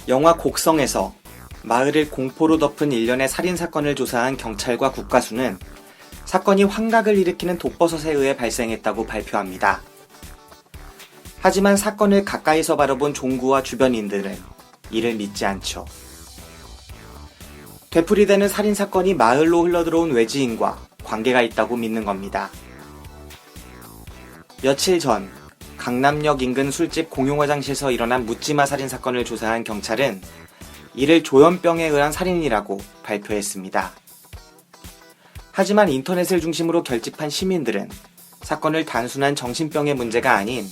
영화 곡성에서 마을을 공포로 덮은 일련의 살인사건을 조사한 경찰과 국가수는 사건이 환각을 일으키는 독버섯에 의해 발생했다고 발표합니다. 하지만 사건을 가까이서 바라본 종구와 주변인들은 이를 믿지 않죠. 되풀이되는 살인사건이 마을로 흘러들어온 외지인과 관계가 있다고 믿는 겁니다. 며칠 전 강남역 인근 술집 공용화장실에서 일어난 묻지마 살인사건을 조사한 경찰은 이를 조현병에 의한 살인이라고 발표했습니다. 하지만 인터넷을 중심으로 결집한 시민들은 사건을 단순한 정신병의 문제가 아닌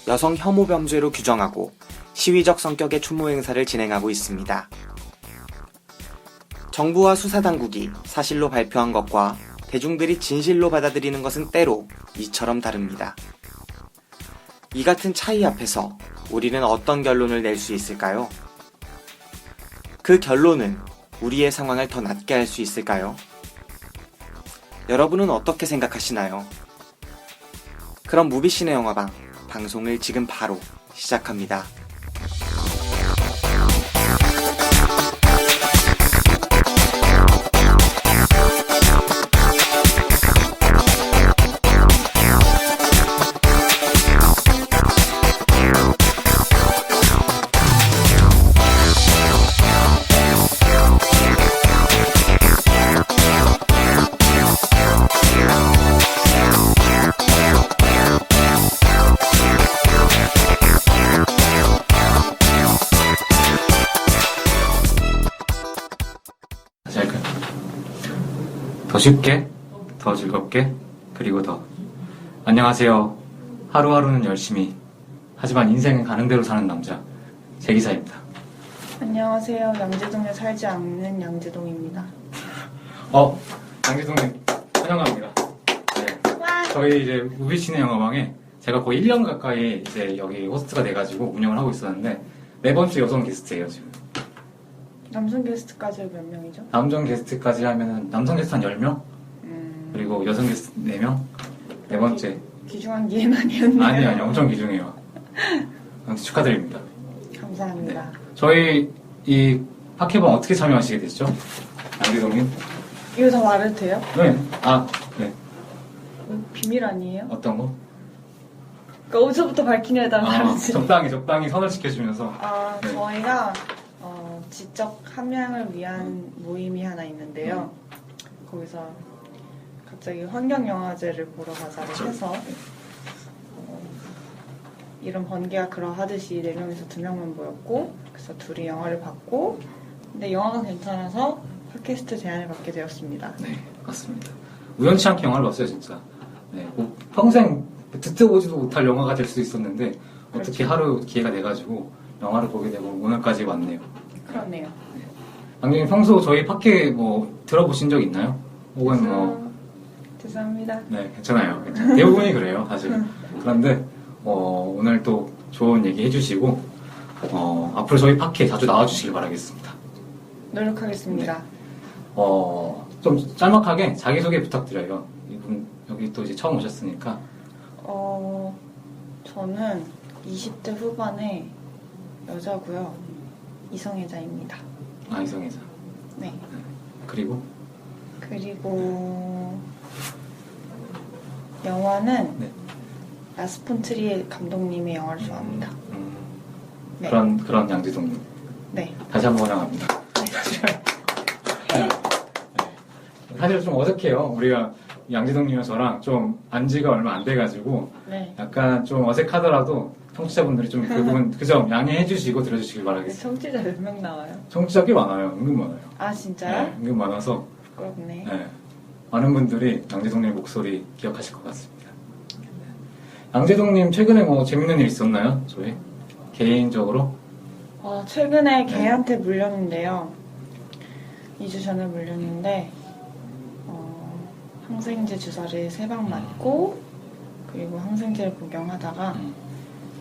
여성 혐오 범죄로 규정하고 시위적 성격의 추모 행사를 진행하고 있습니다. 정부와 수사당국이 사실로 발표한 것과 대중들이 진실로 받아들이는 것은 때로 이처럼 다릅니다. 이 같은 차이 앞에서 우리는 어떤 결론을 낼 수 있을까요? 그 결론은 우리의 상황을 더 낫게 할 수 있을까요? 여러분은 어떻게 생각하시나요? 그럼 무비신의 영화방 방송을 지금 바로 시작합니다. 더 쉽게, 더 즐겁게, 그리고 더. 안녕하세요. 하루하루는 열심히, 하지만 인생은 가는 대로 사는 남자, 재기사입니다. 안녕하세요. 양재동에 살지 않는 양재동입니다. 양재동님, 환영합니다. 네. 저희 이제 무비신의 영화방에 제가 거의 1년 가까이 이제 여기 호스트가 돼가지고 운영을 하고 있었는데, 네 번째 여성 게스트예요, 지금. 남성 게스트까지 몇 명이죠? 남성 게스트까지 하면은, 남성 게스트 한 10명? 그리고 여성 게스트 4명? 네 번째. 귀중한 기회는 아니었네요. 아니요. 엄청 귀중해요. 아무튼 축하드립니다. 감사합니다. 네. 저희 이 팟캐방 어떻게 참여하시게 됐죠? 양재동님? 이거 다 말해도 돼요? 네. 네. 비밀 아니에요? 어떤 거? 그러니까 어디서부터 밝히냐에 따라 다르지. 적당히 선을 지켜주면서. 네. 저희가 지적 함양을 위한 모임이 하나 있는데요. 거기서 갑자기 환경영화제를 보러 가자고 해서 이런 번개가 그러하듯이 4명에서 2명만 모였고, 그래서 둘이 영화를 봤고, 근데 영화가 괜찮아서 팟캐스트 제안을 받게 되었습니다. 네, 맞습니다. 우연치 않게 영화를 봤어요, 진짜. 네, 뭐 평생 듣도 보지도 못할 영화가 될 수도 있었는데 어떻게 그렇죠. 하루 기회가 돼가지고 영화를 보게 되고 오늘까지 왔네요. 그렇네요. 양재님 평소 저희 팟캐 뭐 들어보신 적 있나요? 혹은 뭐 죄송합니다. 네, 괜찮아요. 대부분이 그래요, 사실. 그런데 오늘 또 좋은 얘기 해주시고 앞으로 저희 팟캐 자주 나와주시길 바라겠습니다. 노력하겠습니다. 네. 좀 짤막하게 자기소개 부탁드려요. 이분 여기 또 이제 처음 오셨으니까. 저는 20대 후반의 여자고요. 이성애자입니다. 이성애자. 네. 그리고 영화는 네. 라스 폰 트리에 감독님의 영화를 좋아합니다. 네. 그런 양재동님. 네. 다시 한번 환영합니다. 네. 사실 좀 어색해요. 우리가 양재동님과 저랑 좀 안지가 얼마 안 돼가지고 네. 약간 좀 어색하더라도 청취자분들이 좀 그 부분 그 점 양해해 주시고 들어주시길 바라겠습니다. 청취자 몇 명 나와요? 청취자 꽤 많아요. 은근 많아요. 아 진짜요? 네, 은근 많아서 그렇네. 네, 많은 분들이 양재동님 목소리 기억하실 것 같습니다. 양재동님 최근에 뭐 재밌는 일 있었나요? 저희 개인적으로? 최근에 개한테 물렸는데요. 2주 전에 물렸는데 항생제 주사를 3방 맞고 그리고 항생제를 복용하다가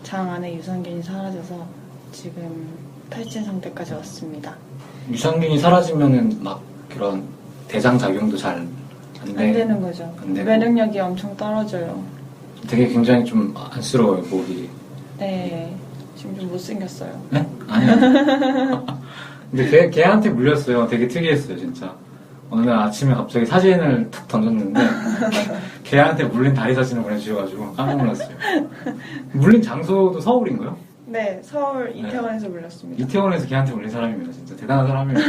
장 안에 유산균이 사라져서 지금 탈진 상태까지 왔습니다. 유산균이 사라지면은 막 그런 대장 작용도 잘 안 되는 거죠. 면역력이 엄청 떨어져요. 되게 굉장히 좀 안쓰러워요, 목이. 네. 지금 좀 못생겼어요. 네? 아니요. 근데 걔한테 물렸어요. 되게 특이했어요, 진짜. 어느 날 아침에 갑자기 사진을 탁 던졌는데, 걔한테 물린 다리 사진을 보내주셔가지고 깜짝 놀랐어요. 물린 장소도 서울인가요? 네, 서울 이태원에서 물렸습니다. 이태원에서 걔한테 물린 사람이면 진짜 대단한 사람이에요.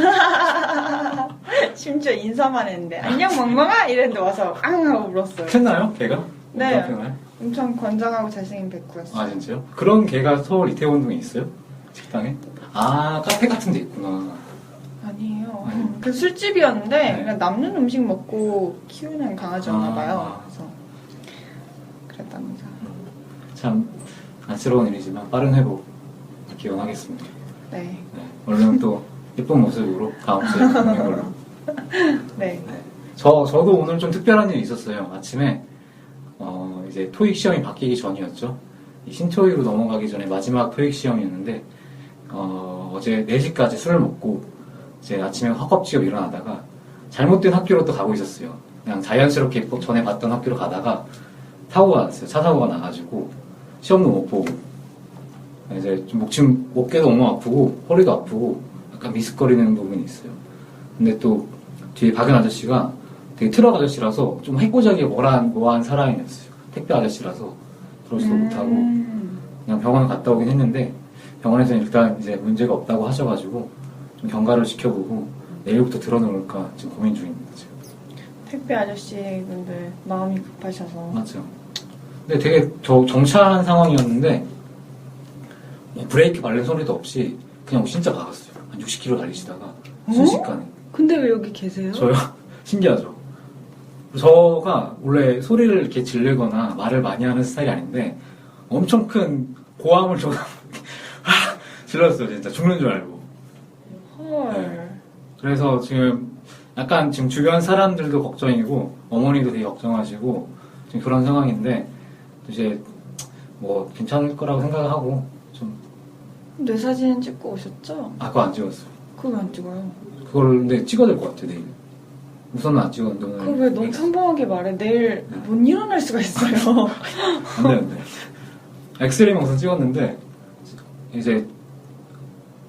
심지어 인사만 했는데 안녕 멍멍아 이랬는데 와서 앙 하고 물었어요. 했나요, 걔가? 네. 어떻게 엄청 건장하고 잘생긴 백구였어요. 아, 진짜요? 그런 걔가 서울 이태원동에 있어요? 식당에? 아, 카페 같은 데 있구나. 아니에요. 그 술집이었는데 네. 그냥 남는 음식 먹고 키우는 강아지였나 봐요. 아. 그래서 그랬답니다. 참 안쓰러운 일이지만 빠른 회복 기원하겠습니다. 네. 네. 얼른 또 예쁜 모습으로 다음 주에 뵙는 걸로. 네. 네. 저도 오늘 좀 특별한 일이 있었어요. 아침에 이제 토익 시험이 바뀌기 전이었죠. 이 신토익으로 넘어가기 전에 마지막 토익 시험이었는데 어제 4시까지 술을 먹고 이제 아침에 허겁지겁 일어나다가 잘못된 학교로 또 가고 있었어요. 그냥 자연스럽게 전에 봤던 학교로 가다가 사고가 났어요. 차 사고가 나가지고 시험도 못 보고 이제 좀 어깨도 너무 아프고 허리도 아프고 약간 미스거리는 부분이 있어요. 근데 또 뒤에 박은 아저씨가 되게 트럭 아저씨라서 좀 해코지하게 뭐한 사람이었어요. 택배 아저씨라서 그러지도 못하고 그냥 병원 갔다 오긴 했는데 병원에서 일단 이제 문제가 없다고 하셔가지고 좀 경과를 지켜보고 내일부터 들어놓을까 지금 고민 중입니다. 지금. 택배 아저씨분들 마음이 급하셔서. 맞죠. 근데 되게 정차한 상황이었는데 뭐 브레이크 밟는 소리도 없이 그냥 진짜 가갔어요. 한 60km 달리시다가 순식간에. 근데 왜 여기 계세요? 저요? 신기하죠. 저가 원래 소리를 이렇게 지르거나 말을 많이 하는 스타일이 아닌데 엄청 큰 고함을 질렀어요. 진짜 죽는 줄 알고. 헐. 네. 그래서 지금 약간 지금 주변 사람들도 걱정이고 어머니도 되게 걱정하시고 지금 그런 상황인데 이제 뭐 괜찮을 거라고 생각하고 좀. 뇌 사진 찍고 오셨죠? 아, 그거 안 찍었어요. 그거 왜 안 찍어요? 그걸 근데 찍어야 될 것 같아 내일. 우선은 안 찍었는데 오늘. 그거 왜 너무 평범하게 말해? 내일 못 일어날 수가 있어요. 안 돼. 엑스레이만 우선 찍었는데 이제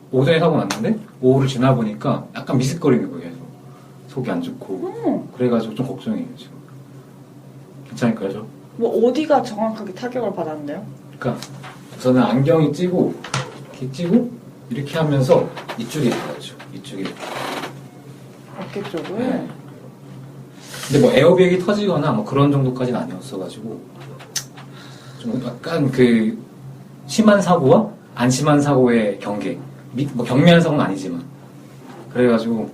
오전에 사고 났는데 오후를 지나 보니까 약간 미스거리는 거예요. 계속. 속이 안 좋고 그래가지고 좀 걱정이에요 지금. 괜찮을까요 저? 뭐 어디가 정확하게 타격을 받았는데요? 그러니까 우선은 안경이 찌고 이렇게 찌고 이렇게 하면서 이쪽에 받았죠. 이쪽에. 어깨 쪽을? 네. 근데 뭐 에어백이 터지거나 뭐 그런 정도까지는 아니었어가지고 좀 약간 그 심한 사고와 안 심한 사고의 경계. 뭐 경미한 사고는 아니지만 그래가지고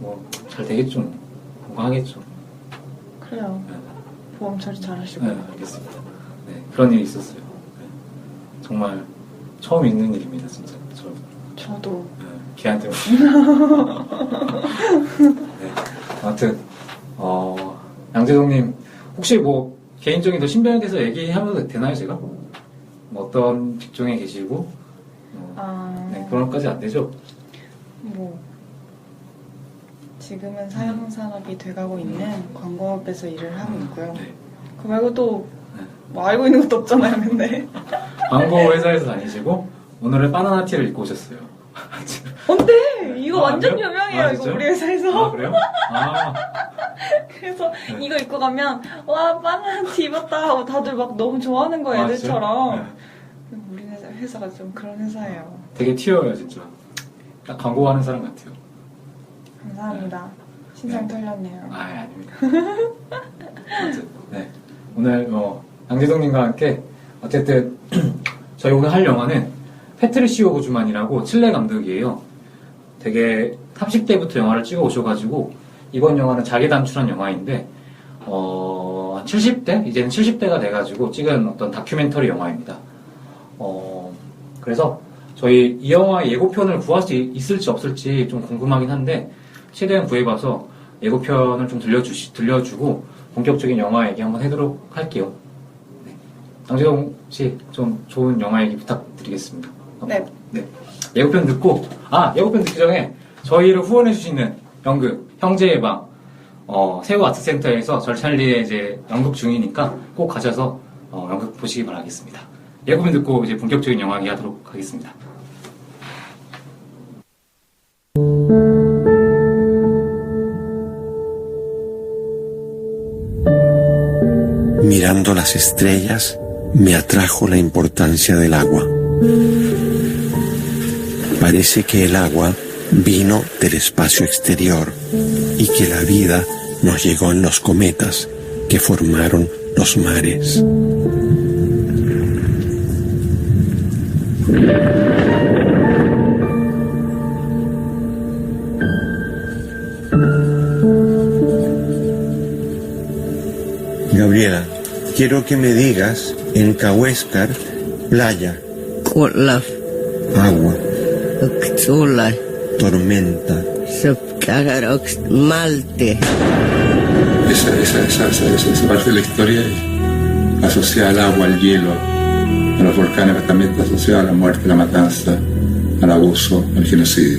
뭐 잘 되겠죠. 건강하겠죠. 그래요. 네. 보험 처리 잘 하시고. 네, 알겠습니다. 네, 그런 일이 있었어요. 네. 정말 처음 있는 일입니다, 진짜. 저도. 네, 걔한테. 네. 아무튼, 양재동님, 혹시 뭐, 개인적인 더 신변에 대해서 얘기하면 되나요, 제가? 뭐 어떤 직종에 계시고, 네, 그런 것까지 안 되죠? 뭐, 지금은 사형산업이 돼가고 있는 광고업에서 일을 하고 있고요. 네. 그 말고 또, 뭐 알고 있는 것도 없잖아요, 근데. 광고 회사에서 다니시고, 오늘은 바나나 티를 입고 오셨어요. 근데 이거 아, 완전 그래요? 유명해요, 아, 이거 진짜요? 우리 회사에서. 아, 그래요? 아. 그래서 네. 이거 입고 가면 와 바나나 티 입었다 하고 다들 막 너무 좋아하는 거예요, 아, 애들처럼. 진짜요? 우리 회사가 좀 그런 회사예요. 되게 튀어요, 진짜. 딱 광고하는 사람 같아요. 감사합니다. 신상 네. 털렸네요. 아, 아닙니다. 아무튼, 네. 오늘, 양재동님과 함께, 어쨌든, 저희 오늘 할 영화는 패트리시오 보즈만이라고 칠레 감독이에요. 되게 30대부터 영화를 찍어 오셔가지고, 이번 영화는 자기 단출한 영화인데, 70대? 이제는 70대가 돼가지고 찍은 어떤 다큐멘터리 영화입니다. 그래서 저희 이 영화의 예고편을 구할 수 있을지 없을지 좀 궁금하긴 한데, 최대한 구해봐서 예고편을 좀 들려주고 본격적인 영화 얘기 한번 해도록 할게요. 네. 양재동 씨 좀 좋은 영화 얘기 부탁드리겠습니다. 네. 네. 예고편 듣고 예고편 듣기 전에 저희를 후원해주시는 연극 형제의 방 세우 아트센터에서 절찬리에 이제 연극 중이니까 꼭 가셔서 연극 보시기 바라겠습니다. 예고편 듣고 이제 본격적인 영화 이야기하도록 하겠습니다. Mirando las estrellas, me atrajo la importancia del agua. Parece que el agua vino del espacio exterior y que la vida nos llegó en los cometas que formaron los mares. Gabriela, quiero que me digas en Cahuéscar, playa, Kulaf, agua, Uxula, tormenta. Subkagarox, Malte. Esa parte de la historia es asociada al agua, al hielo, a los volcanes, pero también está asociada a la muerte, a la matanza, al abuso, al genocidio.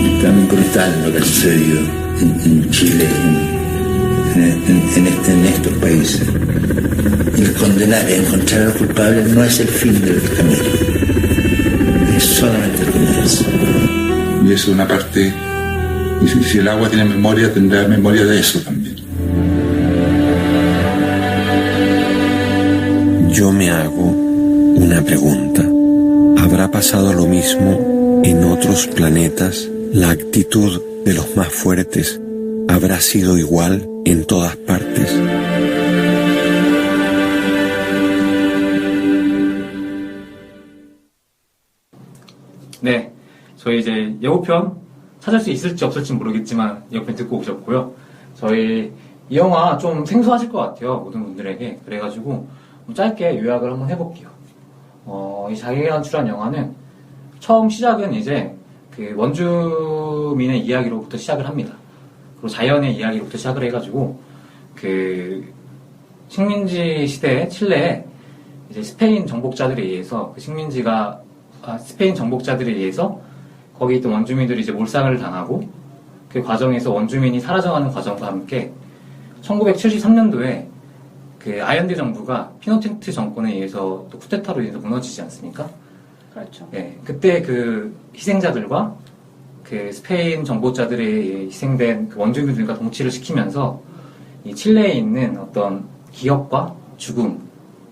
Es tan brutal lo que ha sucedido en Chile, en estos países. El condenar, encontrar al culpable no es el fin del camino, es solamente el comienzo. Y eso es una parte, y si el agua tiene memoria, tendrá memoria de eso también. Yo me hago una pregunta. ¿Habrá pasado lo mismo en otros planetas? ¿La actitud de los más fuertes habrá sido igual en todas partes? 네, 저희 이제 예고편 찾을 수 있을지 없을지 모르겠지만 예고편 듣고 오셨고요. 저희 이 영화 좀 생소하실 것 같아요, 모든 분들에게. 그래가지고 짧게 요약을 한번 해볼게요. 이 자기계단추라는 영화는 처음 시작은 이제 그 원주민의 이야기로부터 시작을 합니다. 그리고 자연의 이야기로부터 시작을 해가지고 그 식민지 시대의 칠레에 이제 스페인 정복자들에 의해서 스페인 정복자들에 의해서 거기 있던 원주민들이 이제 몰살을 당하고 그 과정에서 원주민이 사라져가는 과정과 함께 1973년도에 그 아얀데 정부가 피노체트 정권에 의해서 또 쿠데타로 인해서 무너지지 않습니까? 그렇죠. 네, 그때 그 희생자들과 그 스페인 정복자들의 희생된 그 원주민들과 동치를 시키면서 이 칠레에 있는 어떤 기억과 죽음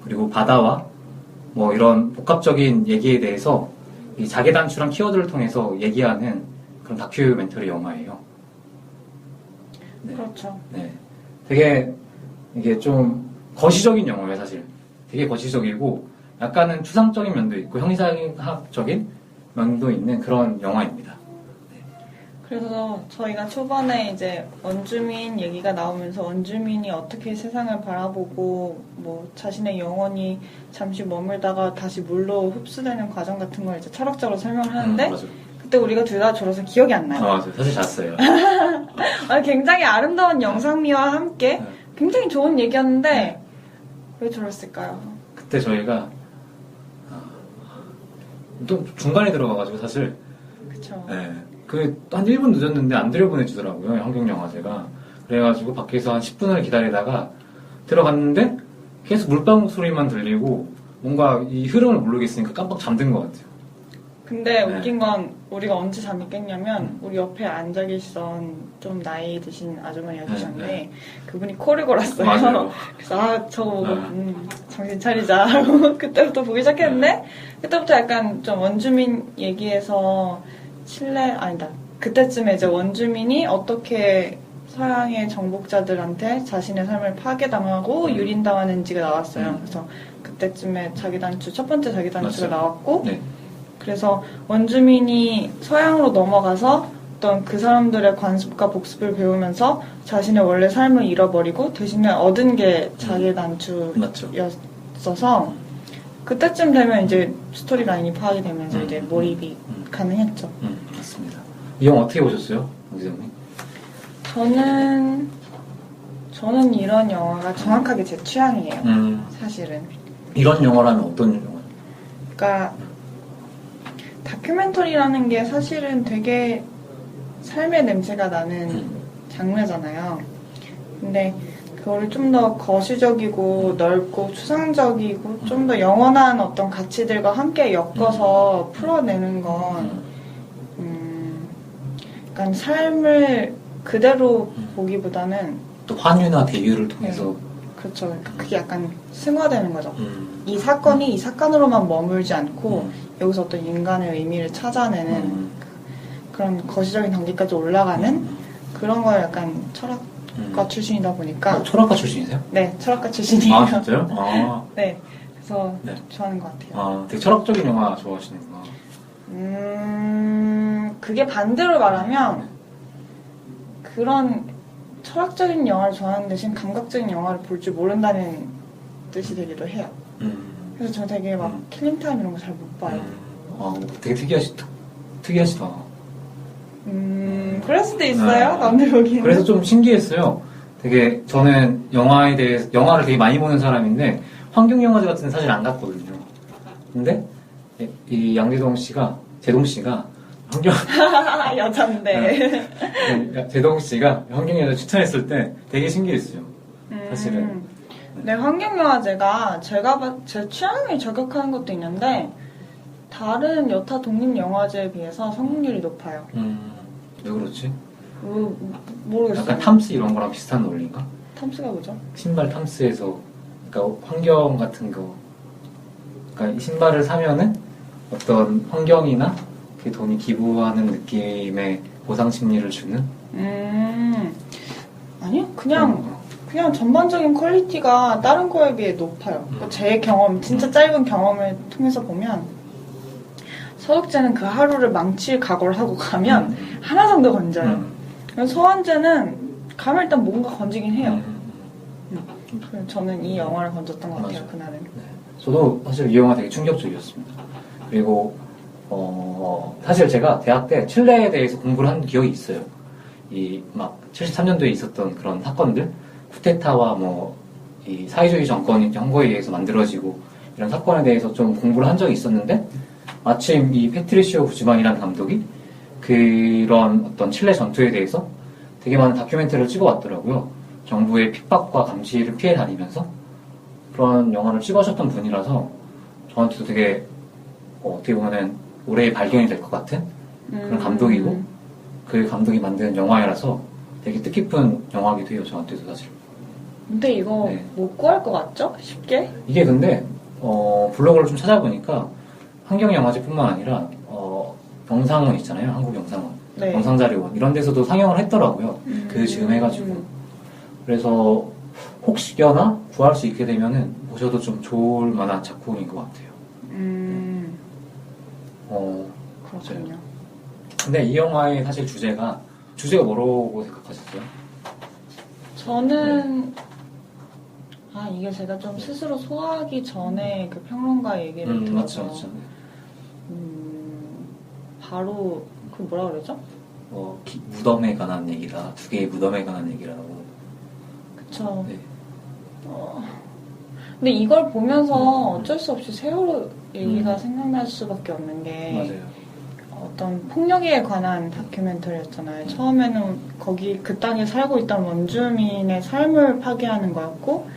그리고 바다와 뭐 이런 복합적인 얘기에 대해서 이 자개단추란 키워드를 통해서 얘기하는 그런 다큐멘터리 영화예요. 네. 그렇죠. 네. 되게 이게 좀 거시적인 영화예요, 사실. 되게 거시적이고 약간은 추상적인 면도 있고 형이상학적인 면도 있는 그런 영화입니다. 그래서 저희가 초반에 이제 원주민 얘기가 나오면서 원주민이 어떻게 세상을 바라보고 뭐 자신의 영혼이 잠시 머물다가 다시 물로 흡수되는 과정 같은 걸 이제 철학적으로 설명을 하는데 맞아요. 그때 우리가 둘 다 졸아서 기억이 안 나요. 맞아요. 사실 잤어요. 굉장히 아름다운 영상미와 함께 네. 굉장히 좋은 얘기였는데 네. 왜 졸았을까요? 그때 저희가 또 중간에 들어가가지고 사실 그쵸. 네. 한 1분 늦었는데 안 들여보내주더라고요, 한국영화제가. 그래가지고 밖에서 한 10분을 기다리다가 들어갔는데 계속 물방울 소리만 들리고 뭔가 이 흐름을 모르겠으니까 깜빡 잠든 것 같아요. 근데 네. 웃긴 건 우리가 언제 잠이 깼냐면 우리 옆에 앉아 계시던 좀 나이 드신 아주머니가 계셨는데 네. 그분이 코를 골았어요. 맞아요. 그래서 저거 보고 네. 정신 차리자 하고 그때부터 보기 시작했는데 그때부터 약간 좀 원주민 얘기에서 그때쯤에 이제 원주민이 어떻게 서양의 정복자들한테 자신의 삶을 파괴당하고 유린당하는지가 나왔어요. 그래서 그때쯤에 첫 번째 자기단추가 맞아요. 나왔고 네. 그래서 원주민이 서양으로 넘어가서 어떤 그 사람들의 관습과 복습을 배우면서 자신의 원래 삶을 잃어버리고 대신에 얻은 게 자기단추였어서 그때쯤 되면 이제 스토리 라인이 파악이 되면서 이제 몰입이 가능했죠. 맞습니다. 이 영화 어떻게 보셨어요, 강 기자님? 저는 이런 영화가 정확하게 제 취향이에요. 사실은. 이런 영화라면 어떤 영화예요? 그러니까 다큐멘터리라는 게 사실은 되게 삶의 냄새가 나는 장르잖아요. 근데 그거를 좀 더 거시적이고 넓고 추상적이고 좀 더 영원한 어떤 가치들과 함께 엮어서 풀어내는 건 약간 삶을 그대로 보기보다는 또 환유나 대유를 통해서 그렇죠. 그게 약간 승화되는 거죠. 이 사건이 이 사건으로만 머물지 않고 여기서 어떤 인간의 의미를 찾아내는 그런 거시적인 단계까지 올라가는 그런 걸 약간 철학과 출신이다 보니까 철학과 출신이세요? 네, 철학과 출신이에요. 아 진짜요? 아, 네, 그래서 네. 좋아하는 것 같아요. 아 되게 철학적인 영화 좋아하시는구나. 그게 반대로 말하면 그런 철학적인 영화를 좋아하는 대신 감각적인 영화를 볼 줄 모른다는 뜻이 되기도 해요. 그래서 저 되게 막 킬링타임 이런 거 잘 못 봐요. 되게 특이하시다. 그럴 수도 있어요. 남들 보기에는. 그래서 좀 신기했어요. 되게 저는 영화를 되게 많이 보는 사람인데 환경영화제 같은 데 사실 안 갔거든요. 근데 이 양재동 씨가 여잔데. 제동 씨가 환경영화제 추천했을 때 되게 신기했어요. 사실은. 네, 환경영화제가 제 취향을 저격하는 것도 있는데 다른 여타 독립영화제에 비해서 성공률이 높아요. 왜 그렇지? 모르겠어요. 약간 탐스 이런 거랑 비슷한 논리인가? 탐스가 뭐죠? 신발 탐스에서 그러니까 환경 같은 거 그러니까 이 신발을 사면은 어떤 환경이나 그 돈이 기부하는 느낌의 보상 심리를 주는 아니요, 그냥 전반적인 퀄리티가 다른 거에 비해 높아요. 그러니까 제 경험, 진짜 짧은 경험을 통해서 보면 서독제는 그 하루를 망칠 각오를 하고 가면 하나 정도 건져요. 서원제는 가면 일단 뭔가 건지긴 해요. 그래서 저는 이 영화를 건졌던 것 같아요, 맞아요. 그날은. 네. 저도 사실 이 영화 되게 충격적이었습니다. 그리고 사실 제가 대학 때 칠레에 대해서 공부를 한 기억이 있어요. 이 막 73년도에 있었던 그런 사건들, 쿠데타와 이 사회주의 정권이 선거에 의해서 만들어지고 이런 사건에 대해서 좀 공부를 한 적이 있었는데 마침 이 페트리시오 구즈만이라는 감독이 그런 어떤 칠레 전투에 대해서 되게 많은 다큐멘터리를 찍어왔더라고요. 정부의 핍박과 감시를 피해 다니면서 그런 영화를 찍으셨던 분이라서 저한테도 되게 어떻게 보면은 올해의 발견이 될 것 같은 그런 감독이고 그 감독이 만든 영화라서 되게 뜻깊은 영화기도 해요, 저한테도 사실. 근데 이거 네. 못 구할 것 같죠? 쉽게? 이게 근데 블로그를 좀 찾아보니까 환경영화제뿐만 아니라 영상원 있잖아요, 한국 영상원, 네. 영상자료원 이런 데서도 상영을 했더라고요. 그 즈음 해가지고. 그래서 혹시나 구할 수 있게 되면은 보셔도 좀 좋을 만한 작품인 것 같아요. 그렇군요. 근데 이 영화의 사실 주제가 뭐라고 생각하셨어요? 저는 이게 제가 좀 스스로 소화하기 전에 그 평론가 얘기를 들어서 맞죠. 바로 그 뭐라 그러죠? 무덤에 관한 얘기다. 두 개의 무덤에 관한 얘기라고. 그쵸. 네. 근데 이걸 보면서 어쩔 수 없이 세월호 얘기가 생각날 수밖에 없는 게 맞아요. 어떤 폭력에 관한 다큐멘터리였잖아요. 처음에는 그 땅에 살고 있던 원주민의 삶을 파괴하는 거였고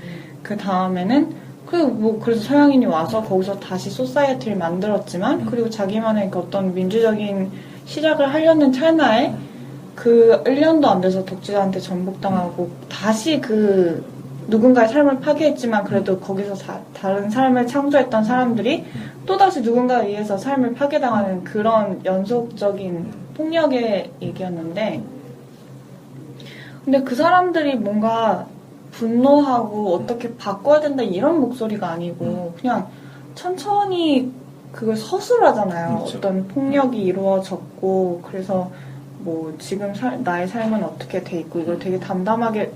그 다음에는 그래서 서양인이 와서 거기서 다시 소사이어티를 만들었지만 그리고 자기만의 그 어떤 민주적인 시작을 하려는 찰나에 그 1년도 안 돼서 독재자한테 전복당하고 다시 그 누군가의 삶을 파괴했지만 그래도 거기서 다른 삶을 창조했던 사람들이 또다시 누군가에 의해서 삶을 파괴당하는 그런 연속적인 폭력의 얘기였는데 근데 그 사람들이 뭔가 분노하고 어떻게 바꿔야 된다 이런 목소리가 아니고 그냥 천천히 그걸 서술하잖아요. 그렇죠. 어떤 폭력이 이루어졌고 그래서 뭐 지금 나의 삶은 어떻게 돼 있고 이걸 되게 담담하게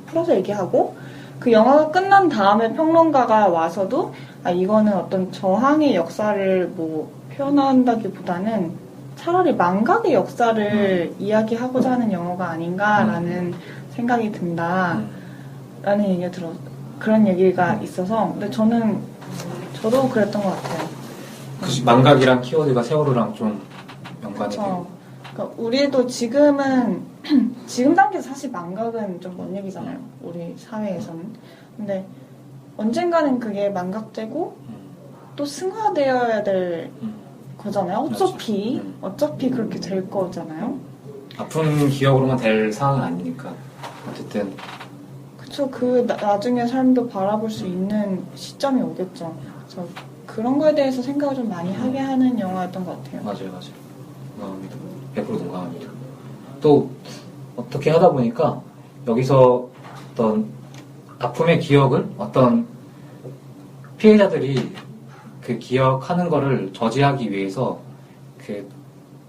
풀어서 얘기하고 그 영화가 끝난 다음에 평론가가 와서도 이거는 어떤 저항의 역사를 뭐 표현한다기보다는 차라리 망각의 역사를 이야기하고자 하는 영화가 아닌가라는 생각이 든다. 라는 얘기가 그런 얘기가 있어서 근데 저도 그랬던 것 같아요. 망각이랑 키워드가 세월호랑 좀 연관이 그쵸. 돼요. 그러니까 우리도 지금은 지금 단계에서 사실 망각은 좀 먼 얘기잖아요. 우리 사회에서는. 근데 언젠가는 그게 망각되고 또 승화되어야 될 거잖아요. 어차피 그렇게 될 거잖아요. 아픈 기억으로만 될 상황은 아니니까 어쨌든 그쵸. 그 나중에 삶도 바라볼 수 있는 시점이 오겠죠. 그래서 그런 거에 대해서 생각을 좀 많이 하게 하는 영화였던 것 같아요. 맞아요. 동감합니다. 100% 동감합니다. 또 어떻게 하다 보니까 여기서 어떤 아픔의 기억을 어떤 피해자들이 그 기억하는 거를 저지하기 위해서 그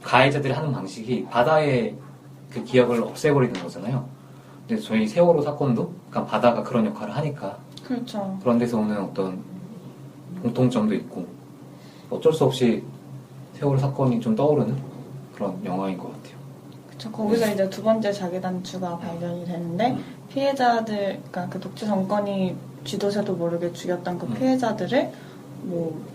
가해자들이 하는 방식이 바다의 그 기억을 없애버리는 거잖아요. 근데 저희 세월호 사건도 그러니까 바다가 그런 역할을 하니까 그렇죠. 그런 데서 오는 어떤 공통점도 있고 어쩔 수 없이 세월호 사건이 좀 떠오르는 그런 영화인 것 같아요. 그쵸. 거기서 이제 두 번째 자기 단추가 발견이 되는데 피해자들, 그러니까 그 독재 정권이 쥐도새도 모르게 죽였던 그 피해자들을 뭐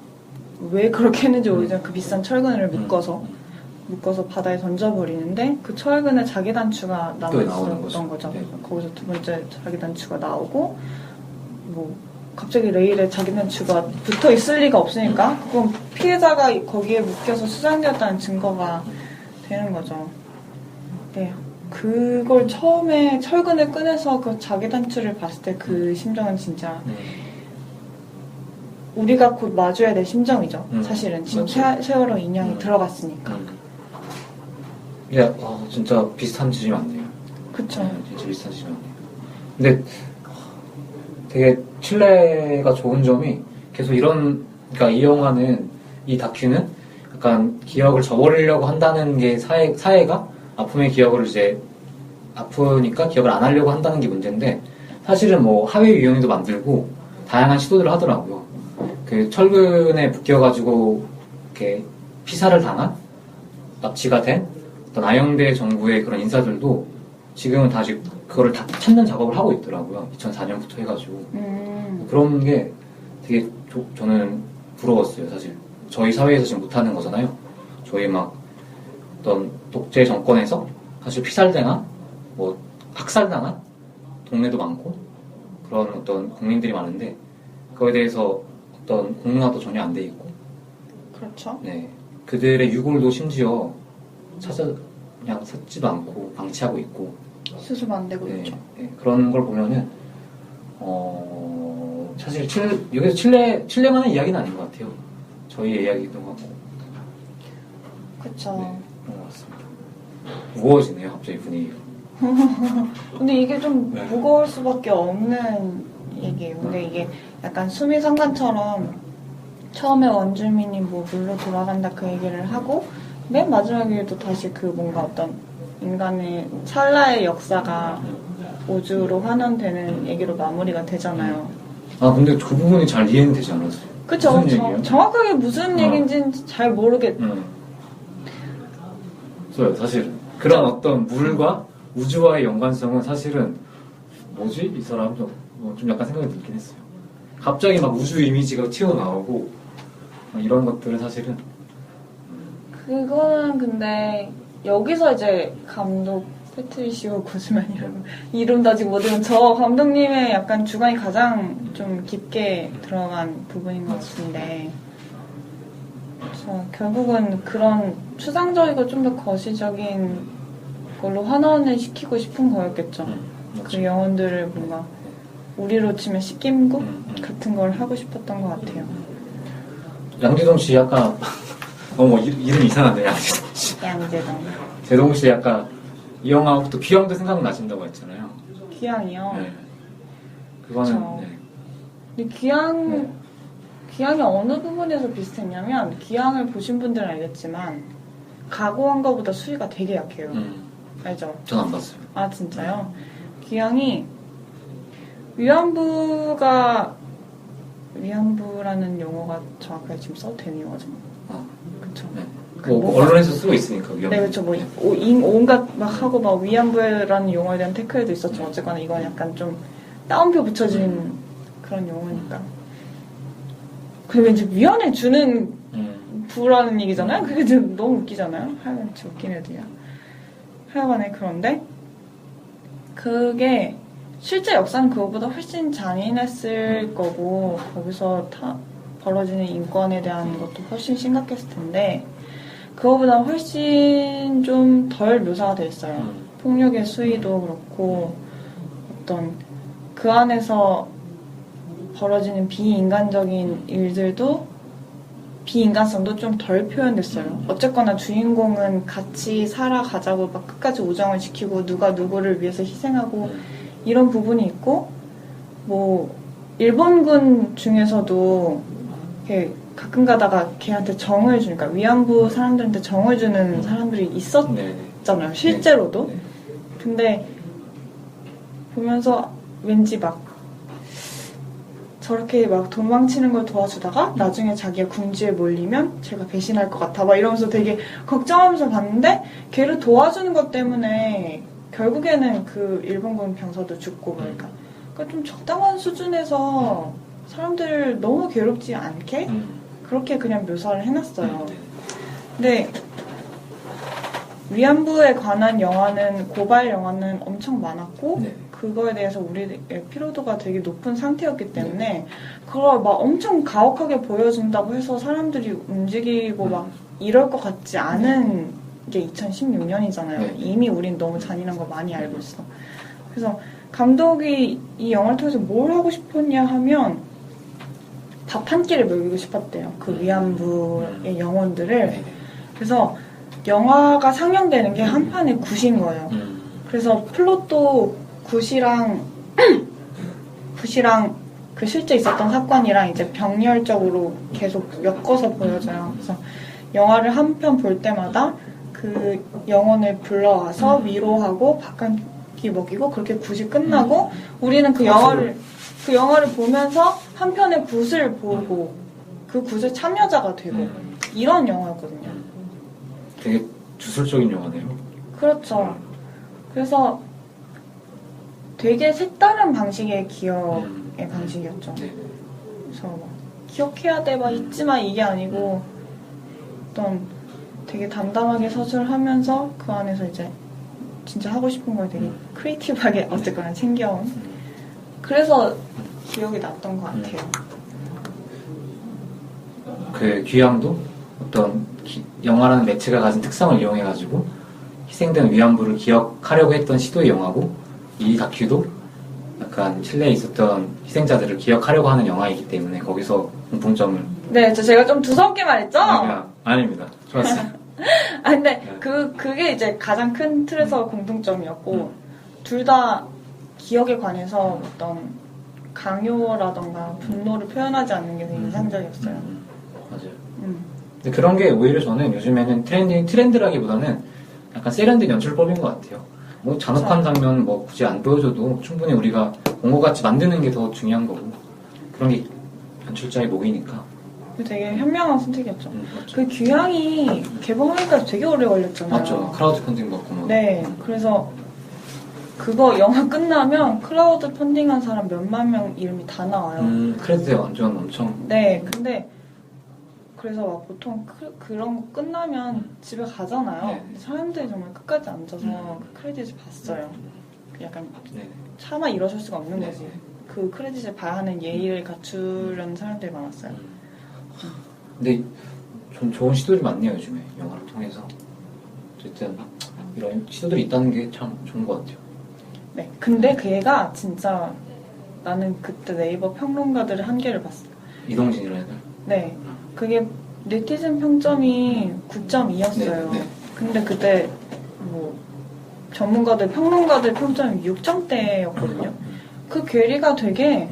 왜 그렇게 했는지 모르지만 그 비싼 철근을 묶어서 바다에 던져버리는데 그 철근에 자기 단추가 남아있었던 거죠. 네. 거기서 두 번째 자기 단추가 나오고 뭐 갑자기 레일에 자기 단추가 붙어 있을 리가 없으니까 그건 피해자가 거기에 묶여서 수장되었다는 증거가 되는 거죠. 네. 그걸 처음에 철근을 꺼내서 그 자기 단추를 봤을 때 그 심정은 진짜 우리가 곧 마주해야 될 심정이죠. 사실은 지금 세월호 인양이 들어갔으니까. 예, 진짜 비슷한 지점이 많네요. 그쵸. 네, 진짜 비슷한 지점이 많네요. 근데 되게 칠레가 좋은 점이 계속 그러니까 이 영화는, 이 다큐는 약간 기억을 저버리려고 한다는 게 사회가 아픔의 기억을 이제 아프니까 기억을 안 하려고 한다는 게 문제인데 사실은 뭐 하위 유형도 만들고 다양한 시도들을 하더라고요. 그 철근에 묶여가지고 이렇게 피살을 당한 납치가 된 어떤 아영대 정부의 그런 인사들도 지금은 다시 그거를 다 찾는 작업을 하고 있더라고요. 2004년부터 해가지고 그런 게 되게 저는 부러웠어요. 사실 저희 사회에서 지금 못하는 거잖아요. 저희 막 어떤 독재 정권에서 사실 피살당한 뭐 학살당한 동네도 많고 그런 어떤 국민들이 많은데 그거에 대해서 어떤 공론화도 전혀 안 돼 있고 그렇죠. 네, 그들의 유골도 심지어 그냥 찾지도 않고 방치하고 있고 수습 안 되고 네, 있죠. 네, 그런 걸 보면은 사실 여기서 칠레만의 이야기는 아닌 것 같아요. 저희의 이야기도 하고 그쵸. 네, 그런 것 같습니다. 무거워지네요 갑자기 분위기가. 근데 이게 좀 네. 무거울 수밖에 없는 얘기예요. 근데 이게 약간 수미상관처럼 처음에 원주민이 뭐 물로 돌아간다 그 얘기를 하고 맨 마지막에도 다시 그 뭔가 어떤 인간의 찰나의 역사가 우주로 환원되는 얘기로 마무리가 되잖아요. 근데 그 부분이 잘 이해는 되지 않았어요. 그쵸. 무슨 얘기예요? 정확하게 무슨 얘기인지는 잘 모르겠어요. 사실 그런 어떤 물과 우주와의 연관성은 사실은 뭐지? 이 사람 좀 약간 생각이 들긴 했어요. 갑자기 막 우주 이미지가 튀어나오고 이런 것들은 사실은 그거는 근데 여기서 이제 감독 패트리시오 고즈만이라고 이름도 아직 못 외운 저 감독님의 약간 주관이 가장 좀 깊게 들어간 부분인 것 같은데 결국은 그런 추상적이고 좀 더 거시적인 걸로 환원을 시키고 싶은 거였겠죠. 그 영혼들을 뭔가 우리로 치면 씻김국 같은 걸 하고 싶었던 것 같아요. 양재동 씨 약간 이름 이상한데 양재동 씨. 양재동. 재동 씨 약간 이 영화부터 귀향도 생각나신다고 했잖아요. 귀향이요? 네. 그거는 그쵸. 네. 근데 귀향이 어느 부분에서 비슷했냐면 귀향을 보신 분들은 알겠지만 각오한 거보다 수위가 되게 약해요. 알죠? 전 안 봤어요. 아 진짜요? 귀향이 위안부라는 용어가 정확하게 지금 써도 되는 용어죠. 그쵸. 네. 뭐가- 언론에서 쓰고 있으니까 위험. 네, 그쵸. 온갖 막 하고 막 위안부라는 용어에 대한 태클도 있었죠. 어쨌거나 이건 약간 좀 따옴표 붙여진 그런 용어니까. 그리고 이제 위안해 주는 부라는 얘기잖아요. 그게 지금 너무 웃기잖아요. 하여간 진짜 웃긴 애들이야. 하여간에 그런데 그게 실제 역사는 그거보다 훨씬 잔인했을 거고 거기서 벌어지는 인권에 대한 것도 훨씬 심각했을 텐데 그거보다 훨씬 좀 덜 묘사가 돼 있어요. 폭력의 수위도 그렇고 어떤 그 안에서 벌어지는 비인간적인 일들도 비인간성도 좀 덜 표현됐어요. 어쨌거나 주인공은 같이 살아가자고 막 끝까지 우정을 지키고 누가 누구를 위해서 희생하고 이런 부분이 있고 뭐 일본군 중에서도 이렇게 가끔 가다가 걔한테 정을 주니까 위안부 사람들한테 정을 주는 사람들이 있었잖아요. 실제로도. 근데 보면서 왠지 막 저렇게 막 도망치는 걸 도와주다가 나중에 자기가 궁지에 몰리면 제가 배신할 것 같아 막 이러면서 되게 걱정하면서 봤는데 걔를 도와주는 것 때문에 결국에는 그 일본군 병사도 죽고 그러니까 좀 적당한 수준에서 사람들을 너무 괴롭지 않게 그렇게 그냥 묘사를 해놨어요. 근데 위안부에 관한 영화는 고발 영화는 엄청 많았고 그거에 대해서 우리의 피로도가 되게 높은 상태였기 때문에 그걸 막 엄청 가혹하게 보여준다고 해서 사람들이 움직이고 막 이럴 것 같지 않은 게 2016년이잖아요. 이미 우린 너무 잔인한 거 많이 알고 있어. 그래서 감독이 이 영화를 통해서 뭘 하고 싶었냐 하면 밥 한 끼를 먹이고 싶었대요. 그 위안부의 영혼들을. 그래서 영화가 상영되는 게 한 판에 굿인 거예요. 그래서 플롯도 굿이랑 그 실제 있었던 사건이랑 이제 병렬적으로 계속 엮어서 보여줘요. 그래서 영화를 한 편 볼 때마다 그 영혼을 불러와서 위로하고 밥 한 끼 먹이고 그렇게 굿이 끝나고 우리는 그 영화를 보면서 한편의 굿을 보고 그 굿의 참여자가 되고 이런 영화였거든요. 되게 주술적인 영화네요. 그렇죠. 그래서 되게 색다른 방식의 기억의 방식이었죠. 그래서 막 기억해야 돼, 막 잊지마 이게 아니고 어떤 되게 담담하게 서술하면서 그 안에서 이제 진짜 하고 싶은 걸 되게 크리에이티브하게 어쨌거나 챙겨온 그래서 기억이 났던 것 같아요. 그 귀향도 어떤 영화라는 매체가 가진 특성을 이용해가지고 희생된 위안부를 기억하려고 했던 시도의 영화고 이 다큐도 약간 칠레에 있었던 희생자들을 기억하려고 하는 영화이기 때문에 거기서 공통점을 네, 제가 좀 두껍게 말했죠? 아닙니다. 좋았어요. 근데 그게 이제 가장 큰 틀에서 공통점이었고 둘 다 기억에 관해서 어떤 강요라던가 분노를 표현하지 않는 게 되게 인상적이었어요. 맞아요. 근데 그런 게 오히려 저는 요즘에는 트렌드라기보다는 약간 세련된 연출법인 것 같아요. 뭐 잔혹한 장면 뭐 굳이 안 보여줘도 충분히 우리가 본 것 같이 만드는 게 더 중요한 거고 그런 게 연출자의 목이니까. 되게 현명한 선택이었죠. 맞죠. 그 귀향이 개봉하기까지 되게 오래 걸렸잖아요. 맞죠. 크라우드 펀딩 받고 막. 네, 그래서 그거 영화 끝나면 클라우드 펀딩한 사람 몇만 명 이름이 다 나와요. 크레딧에 완전 엄청. 네, 근데 그래서 막 보통 그런 거 끝나면 집에 가잖아요. 네. 사람들이 정말 끝까지 앉아서 그 크레딧을 봤어요. 약간 네. 차마 일어설 수가 없는 네. 거지. 그 크레딧을 봐야 하는 예의를 갖추려는 사람들이 많았어요. 근데 좀 좋은 시도들이 많네요 요즘에 영화를 통해서. 어쨌든 이런 시도들이 있다는 게 참 좋은 것 같아요. 네, 근데 그 애가 진짜 나는 그때 네이버 평론가들의 한계를 봤어. 이동진이라는 애들. 네, 그게 네티즌 평점이 9.2였어요. 네. 근데 그때 뭐 전문가들, 평론가들 평점이 6점대였거든요. 그 괴리가 되게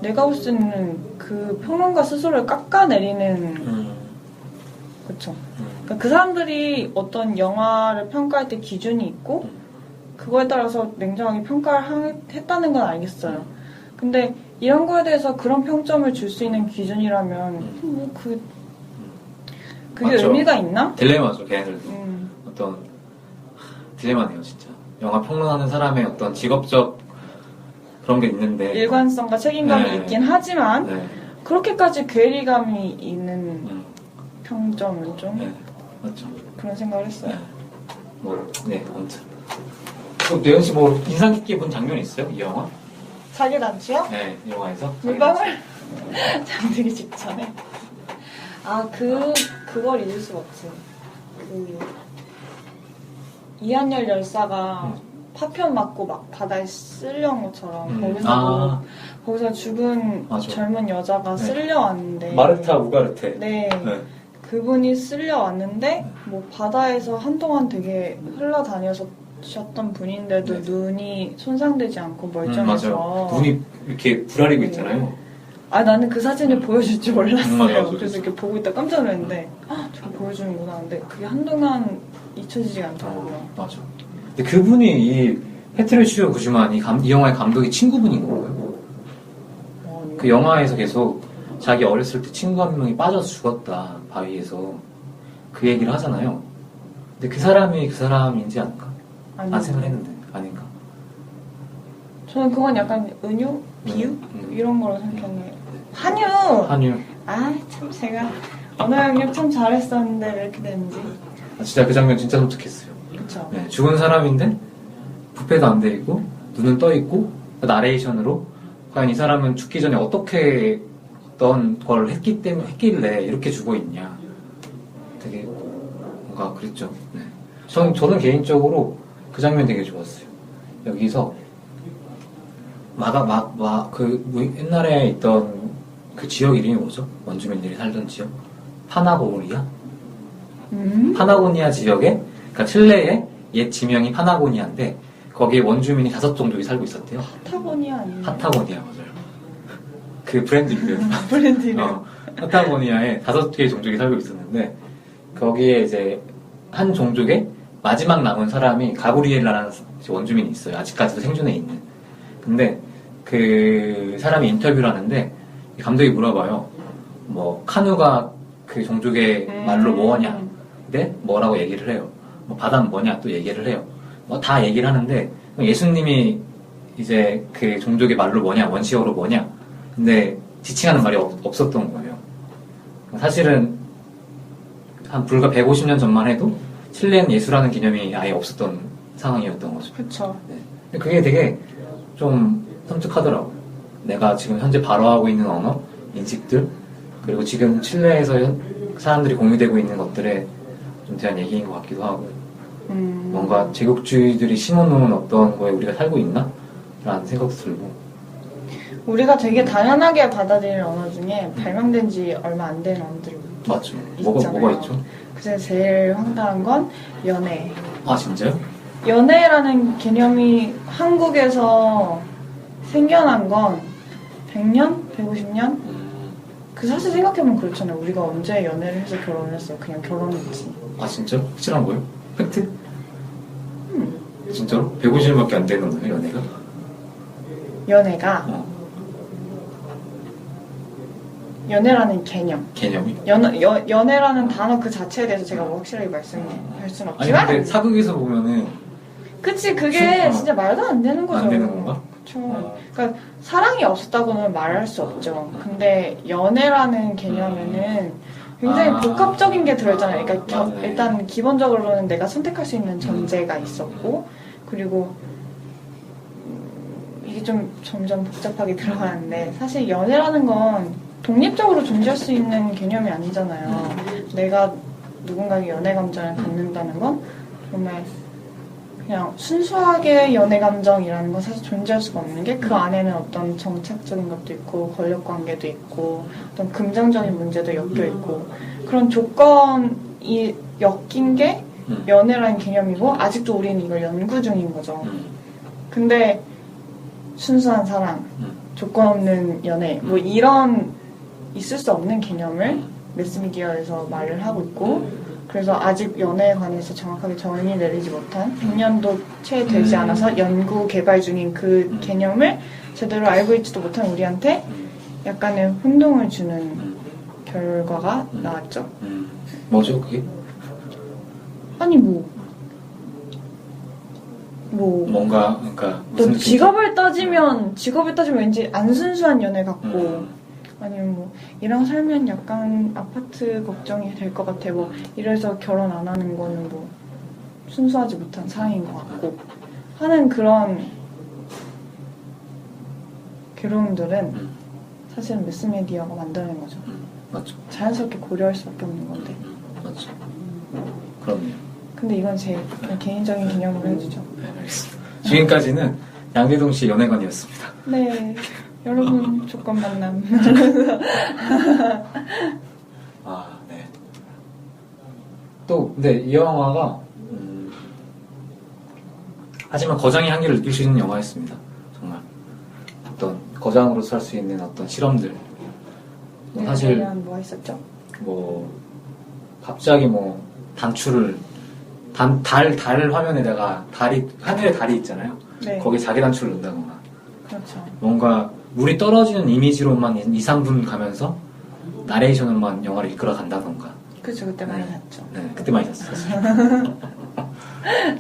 내가 볼 수 있는 그 평론가 스스로를 깎아내리는 그쵸. 그러니까 그 사람들이 어떤 영화를 평가할 때 기준이 있고 그거에 따라서 냉정하게 평가를 했다는 건 알겠어요. 근데 이런 거에 대해서 그런 평점을 줄 수 있는 기준이라면 뭐 그게 맞죠. 의미가 있나? 딜레마죠 걔네들도. 어떤 딜레마네요 진짜. 영화 평론하는 사람의 어떤 직업적 그런 게 있는데 일관성과 책임감이 네. 있긴 하지만 네. 그렇게까지 괴리감이 있는 평점은 좀 네. 맞죠. 그런 생각을 했어요. 네. 뭐, 네, 아무튼. 내연 씨 뭐 인상 깊게 본 장면 있어요? 이 영화? 자기 단추요? 네, 이 영화에서. 물방울 잠들기 직전에. 그걸 잊을 수가 없지. 이한열 열사가 파편 맞고 막 바다에 쓸려온 것처럼 거기서 죽은 맞아. 젊은 여자가 네. 쓸려왔는데 마르타 우가르테. 네. 네. 그분이 쓸려왔는데 뭐 바다에서 한동안 되게 흘러다녔었던 분인데도 네. 눈이 손상되지 않고 멀쩡해서 맞아요. 눈이 이렇게 부라리고 있잖아요. 나는 그 사진을 보여줄 줄 몰랐어요. 맞아. 그래서 이렇게 보고 있다 깜짝 놀랐는데 저거 보여주는구나. 근데 그게 한동안 잊혀지지가 않더라고요. 맞아. 근데 그분이 이 패트리시오 구즈만 이 영화의 감독이 친구분인 건가요? 그 영화에서 계속 자기 어렸을 때 친구 한 명이 빠져서 죽었다 바위에서 그 얘기를 하잖아요. 근데 그 사람이 그 사람인지 않을까? 안 생각했는데 아닌가? 저는 그건 약간 은유? 비유? 이런 거로 생각했는데 한유! 참 제가 언어 영역 참 잘했었는데 왜 이렇게 됐는지. 진짜 그 장면 진짜 섬뜩했어요. 그쵸. 네, 죽은 사람인데 부패도 안 돼 있고 눈은 떠 있고 나레이션으로 과연 이 사람은 죽기 전에 어떻게 어떤 걸 했길래 이렇게 죽어 있냐. 되게 뭔가 그랬죠. 네. 저는 개인적으로 그 장면 되게 좋았어요. 여기서 옛날에 있던 그 지역 이름이 뭐죠? 원주민들이 살던 지역? 파나고니아? 파나고니아 지역에, 그러니까 칠레의 옛 지명이 파나고니아인데 거기에 원주민이 5종족이 살고 있었대요. 파타고니아 아니에요? 파타고니아 맞아요. 그 브랜드 이름. 브랜드 이름. 파타고니아에 5개의 종족이 살고 있었는데 거기에 이제 한 종족에 마지막 남은 사람이 가브리엘라라는 원주민이 있어요. 아직까지도 생존해 있는. 근데 그 사람이 인터뷰를 하는데 감독이 물어봐요. 뭐 카누가 그 종족의 말로 뭐냐? 근데 뭐라고 얘기를 해요. 뭐 바다는 뭐냐? 또 얘기를 해요. 뭐 다 얘기를 하는데 예수님이 이제 그 종족의 말로 뭐냐? 원시어로 뭐냐? 근데 지칭하는 말이 없었던 거예요. 사실은 한 불과 150년 전만 해도 칠레는 예수라는 개념이 아예 없었던 상황이었던 거죠. 그쵸. 네. 그게 되게 좀 섬뜩하더라고요. 내가 지금 현재 발화하고 있는 언어, 인식들, 그리고 지금 칠레에서 사람들이 공유되고 있는 것들에 좀 대한 얘기인 것 같기도 하고, 뭔가 제국주의들이 심어놓은 어떤 거에 우리가 살고 있나? 라는 생각도 들고. 우리가 되게 당연하게 받아들이는 언어 중에 발명된 지 얼마 안 된 언어들이 맞죠. 있잖아요. 뭐가 있죠? 그래서 제일 황당한 건 연애. 아, 진짜요? 연애라는 개념이 한국에서 생겨난 건 100년? 150년? 그 사실 생각해보면 그렇잖아요. 우리가 언제 연애를 해서 결혼을 했어요. 그냥 결혼했지. 아, 진짜요? 확실한 거예요? 팩트? 진짜로? 150년밖에 안 되는 거예요, 연애가? 연애가 연애라는 개념. 개념이? 연애라는 단어 그 자체에 대해서 제가 뭐 확실하게 말씀할 수는 아니, 없지만 근데 사극에서 보면은 그치 그게 진짜 말도 안 되는 거죠. 안 되는 건가? 그쵸. 그러니까 사랑이 없었다고는 말할 수 없죠. 근데 연애라는 개념에는 굉장히 복합적인 게 들어있잖아요. 그러니까 일단 기본적으로는 내가 선택할 수 있는 전제가 있었고 그리고 이게 좀 점점 복잡하게 들어가는데 사실 연애라는 건 독립적으로 존재할 수 있는 개념이 아니잖아요. 내가 누군가에게 연애 감정을 갖는다는 건 정말 그냥 순수하게 연애 감정이라는 건 사실 존재할 수가 없는 게 그 안에는 어떤 정착적인 것도 있고 권력 관계도 있고 어떤 긍정적인 문제도 엮여 있고 그런 조건이 엮인 게 연애라는 개념이고 아직도 우리는 이걸 연구 중인 거죠. 근데 순수한 사랑, 조건 없는 연애 뭐 이런 있을 수 없는 개념을 매스미디어에서 말을 하고 있고 그래서 아직 연애에 관해서 정확하게 정의 내리지 못한 100년도 채 되지 않아서 연구 개발 중인 그 개념을 제대로 알고 있지도 못한 우리한테 약간의 혼동을 주는 결과가 나왔죠. 뭐죠 그게? 아니 뭔가 그러니까 또 직업을 따지면 왠지 안 순수한 연애 같고 아니면 뭐 이랑 살면 약간 아파트 걱정이 될 것 같아 뭐 이래서 결혼 안 하는 거는 뭐 순수하지 못한 사랑인 것 같고 하는 그런 괴로움들은 사실은 매스미디어가 만들어낸 거죠. 맞죠. 자연스럽게 고려할 수밖에 없는 건데. 맞죠. 그럼요. 근데 이건 제 개인적인 개념으로 해주죠. 네, 알겠습니다. 지금까지는 양재동 씨의 연애관이었습니다. 네, 여러분 조건 만남. 아, 네. 또 근데 이 영화가 하지만 거장의 한계를 느낄 수 있는 영화였습니다. 정말 어떤 거장으로 살 수 있는 어떤 실험들. 사실 그러면 뭐가 있었죠? 뭐 갑자기 뭐 단추를 달 화면에다가 하늘에 달이 있잖아요. 네. 거기에 자기 단추를 넣는다거나 그렇죠. 뭔가 물이 떨어지는 이미지로만 2, 3분 가면서 나레이션으로만 영화를 이끌어 간다던가. 그렇죠. 그때 많이 봤죠. 네, 그때 많이 잤어요.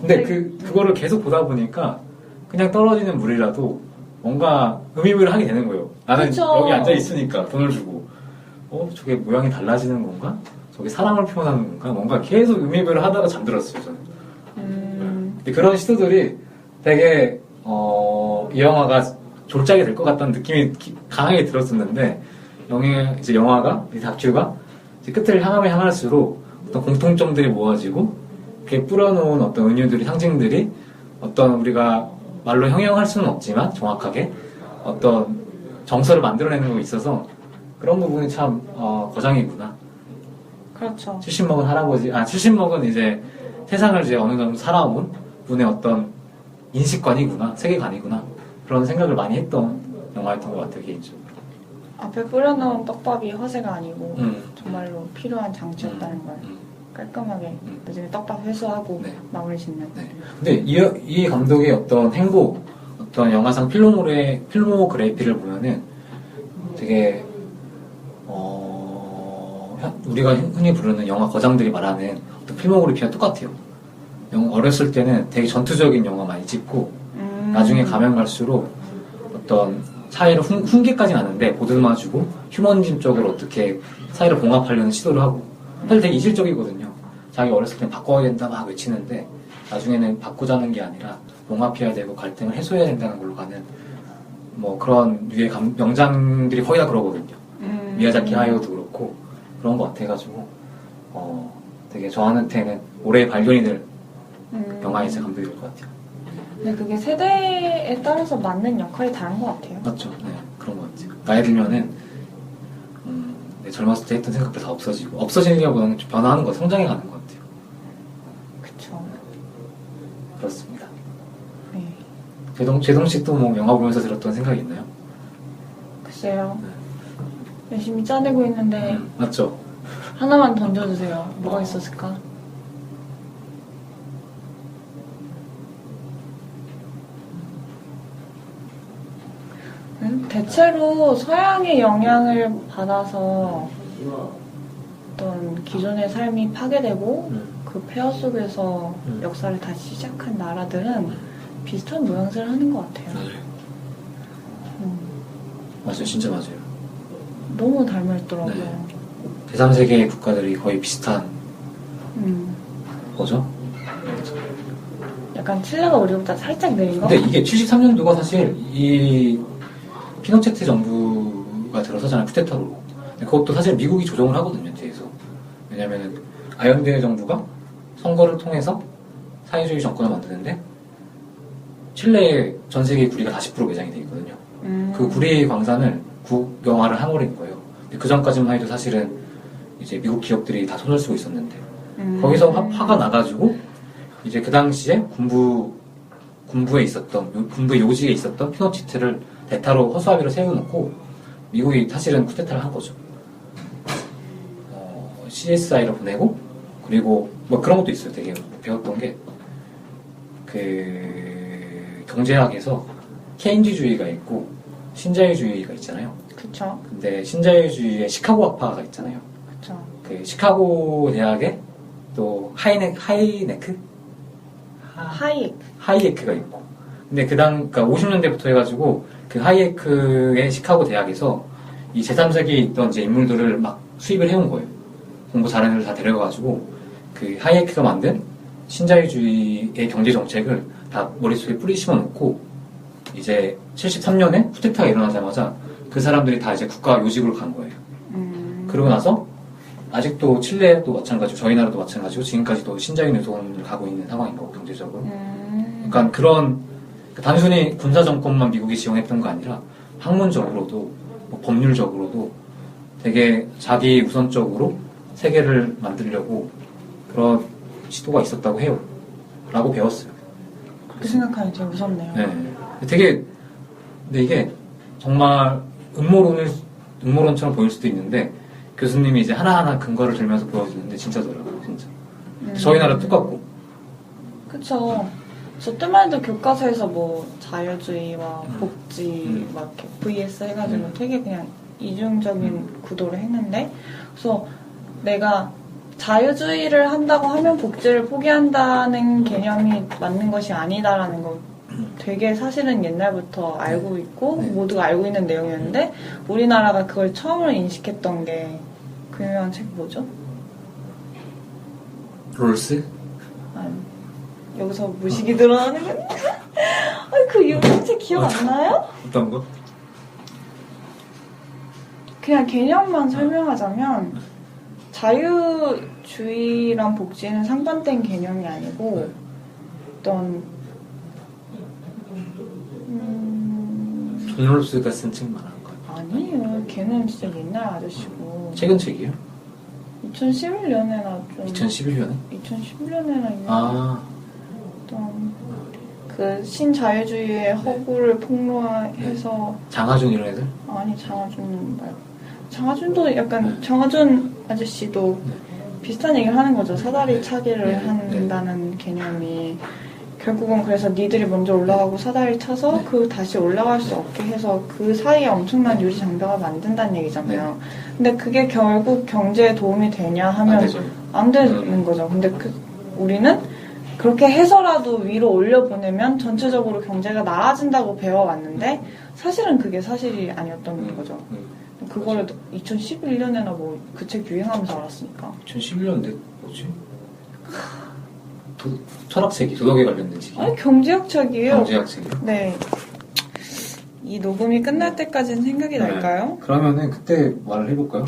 근데 그거를 계속 보다 보니까 그냥 떨어지는 물이라도 뭔가 의미부여를 하게 되는 거예요. 나는 그쵸. 여기 앉아 있으니까 돈을 주고 저게 모양이 달라지는 건가? 저게 사랑을 표현하는 건가? 뭔가 계속 의미부여를 하다가 잠들었어요, 저는. 근데 그런 시도들이 되게 이 영화가 졸작이 될 것 같다는 느낌이 강하게 들었었는데 이제 영화가 이 다큐가 이제 끝을 향하면 향할수록 어떤 공통점들이 모아지고 이렇게 뿌려놓은 어떤 은유들이 상징들이 어떤 우리가 말로 형용할 수는 없지만 정확하게 어떤 정서를 만들어내는 거 있어서 그런 부분이 참 거장이구나. 그렇죠. 70먹은 할아버지, 70먹은 이제 세상을 이제 어느 정도 살아온 분의 어떤 인식관이구나, 세계관이구나. 그런 생각을 많이 했던 영화였던 것 같아요, 개인적으로. 앞에 뿌려놓은 떡밥이 허세가 아니고 정말로 필요한 장치였다는 걸 깔끔하게 나중에 떡밥 회수하고 네. 마무리 짓는. 네. 근데 이 감독의 어떤 행보, 어떤 영화상 필모그래피를 보면은 되게 우리가 흔히 부르는 영화 거장들이 말하는 어떤 필모그래피와 똑같아요. 어렸을 때는 되게 전투적인 영화 많이 찍고 나중에 가면 갈수록 어떤 사회를 훈계까지는 않은데 보듬어주고 휴머니즘 쪽으로 어떻게 사회를 봉합하려는 시도를 하고 사실 되게 이질적이거든요. 자기 어렸을 땐 바꿔야 된다 막 외치는데 나중에는 바꾸자는 게 아니라 봉합해야 되고 갈등을 해소해야 된다는 걸로 가는 뭐 그런 류의 명장들이 거의 다 그러거든요. 미야자키 하야오도 그렇고 그런 것 같아가지고 되게 저한테는 올해의 발견이 될 영화의 제 감독이 될 것 같아요. 근데 그게 세대에 따라서 맞는 역할이 다른 것 같아요. 맞죠. 네, 그런 것 같아요. 나이 들면은 젊었을 때 했던 생각들 다 없어지는 게 보다는 좀 변화하는 거, 성장해가는 것 같아요. 그쵸. 그렇습니다. 네. 제동 씨도 뭐 영화 보면서 들었던 생각이 있나요? 글쎄요. 열심히 짜내고 있는데 맞죠. 하나만 던져주세요. 뭐가 있었을까? 대체로 서양의 영향을 받아서 어떤 기존의 삶이 파괴되고 그 폐허 속에서 역사를 다시 시작한 나라들은 비슷한 모양새를 하는 것 같아요. 맞아요, 진짜 맞아요. 너무 닮아있더라고요. 네. 제3세계의 국가들이 거의 비슷한 거죠. 약간 칠레가 우리보다 살짝 느린 거? 근데 이게 73년도가 사실 이 피노체트 정부가 들어서잖아요, 쿠데타로. 그것도 사실 미국이 조정을 하거든요, 뒤에서. 왜냐면은 아연대 정부가 선거를 통해서 사회주의 정권을 만드는데 칠레의 전 세계 구리가 40% 매장이 돼 있거든요. 그 구리 광산을 국영화를 해버린 거예요. 그 전까지만 해도 사실은 이제 미국 기업들이 다 손을 쓰고 있었는데 거기서 화가 나가지고 이제 그 당시에 군부에 있었던 군부의 요직에 있었던 피노체트를 대타로 허수아비로 세워놓고 미국이 사실은 쿠데타를 한 거죠. CSI를 보내고 그리고 뭐 그런 것도 있어요. 되게 배웠던 게 그 경제학에서 케인즈주의가 있고 신자유주의가 있잖아요. 그쵸. 근데 신자유주의의 시카고 학파가 있잖아요. 그쵸. 그 시카고 대학에 또 하이네크? 하이에크가 있고. 근데 그러니까 50년대부터 해가지고 그 하이에크의 시카고 대학에서 이 제3세기에 있던 이제 인물들을 막 수입을 해온 거예요. 공부 잘하는 애들 다 데려가가지고 그 하이에크가 만든 신자유주의의 경제 정책을 다 머릿속에 뿌리 심어놓고 이제 73년에 쿠데타가 일어나자마자 그 사람들이 다 이제 국가 요직으로 간 거예요. 그러고 나서 아직도 칠레도 마찬가지고 저희 나라도 마찬가지고 지금까지도 신자유인 노선을 가고 있는 상황인 거고 경제적으로. 그러니까 그런 단순히 군사 정권만 미국이 지원했던 거 아니라 학문적으로도 뭐 법률적으로도 되게 자기 우선적으로 세계를 만들려고 그런 시도가 있었다고 해요. 라고 배웠어요. 그렇게 생각하니 되게 무섭네요. 네. 되게 근데 이게 정말 음모론처럼 보일 수도 있는데 교수님이 이제 하나하나 근거를 들면서 보여주는데 진짜더라고요, 진짜. 저희 나라 똑같고. 그쵸. 저 때만 해도 교과서에서 뭐 자유주의와 복지 막 이렇게 vs 해가지고 되게 그냥 이중적인 구도를 했는데, 그래서 내가 자유주의를 한다고 하면 복지를 포기한다는 개념이 맞는 것이 아니다라는 거 되게 사실은 옛날부터 알고 있고 모두가 알고 있는 내용이었는데, 우리나라가 그걸 처음으로 인식했던 게 그 유명한 책 뭐죠? 롤스? 아니, 여기서 무식이 드러나는 거. 아니, 그 유명한 책 기억 안 나요? 어떤 거? 그냥 개념만 설명하자면 자유주의랑 복지는 상반된 개념이 아니고 어떤 존 롤스가 쓴 책 말하는 거예요. 아니에요. 걔는 진짜 옛날 아저씨고 최근 책이에요? 2011년에나 좀 2011년에? 2011년에나 아, 어떤 그 신자유주의의 허구를 폭로해서 장하준 이런 애들? 아니 장하준 말고 장하준도 약간 장하준 아저씨도 비슷한 얘기를 하는 거죠. 사다리 차기를 한다는 개념이 결국은 그래서 니들이 먼저 올라가고 사다리 차서 그 다시 올라갈 수 없게 해서 그 사이에 엄청난 유리 장벽을 만든다는 얘기잖아요. 근데 그게 결국 경제에 도움이 되냐 하면 안 되는 거죠. 근데 우리는 그렇게 해서라도 위로 올려보내면 전체적으로 경제가 나아진다고 배워왔는데 사실은 그게 사실이 아니었던 거죠. 그거를 2011년에나 뭐 그 책 유행하면서 알았으니까. 2011년인데 뭐지? 철학책이 도덕에 관련된 책이. 아니 경제학 책이에요. 경제학 책이요? 네. 이 녹음이 끝날 때까지는 생각이 날까요? 그러면은 그때 말을 해볼까요?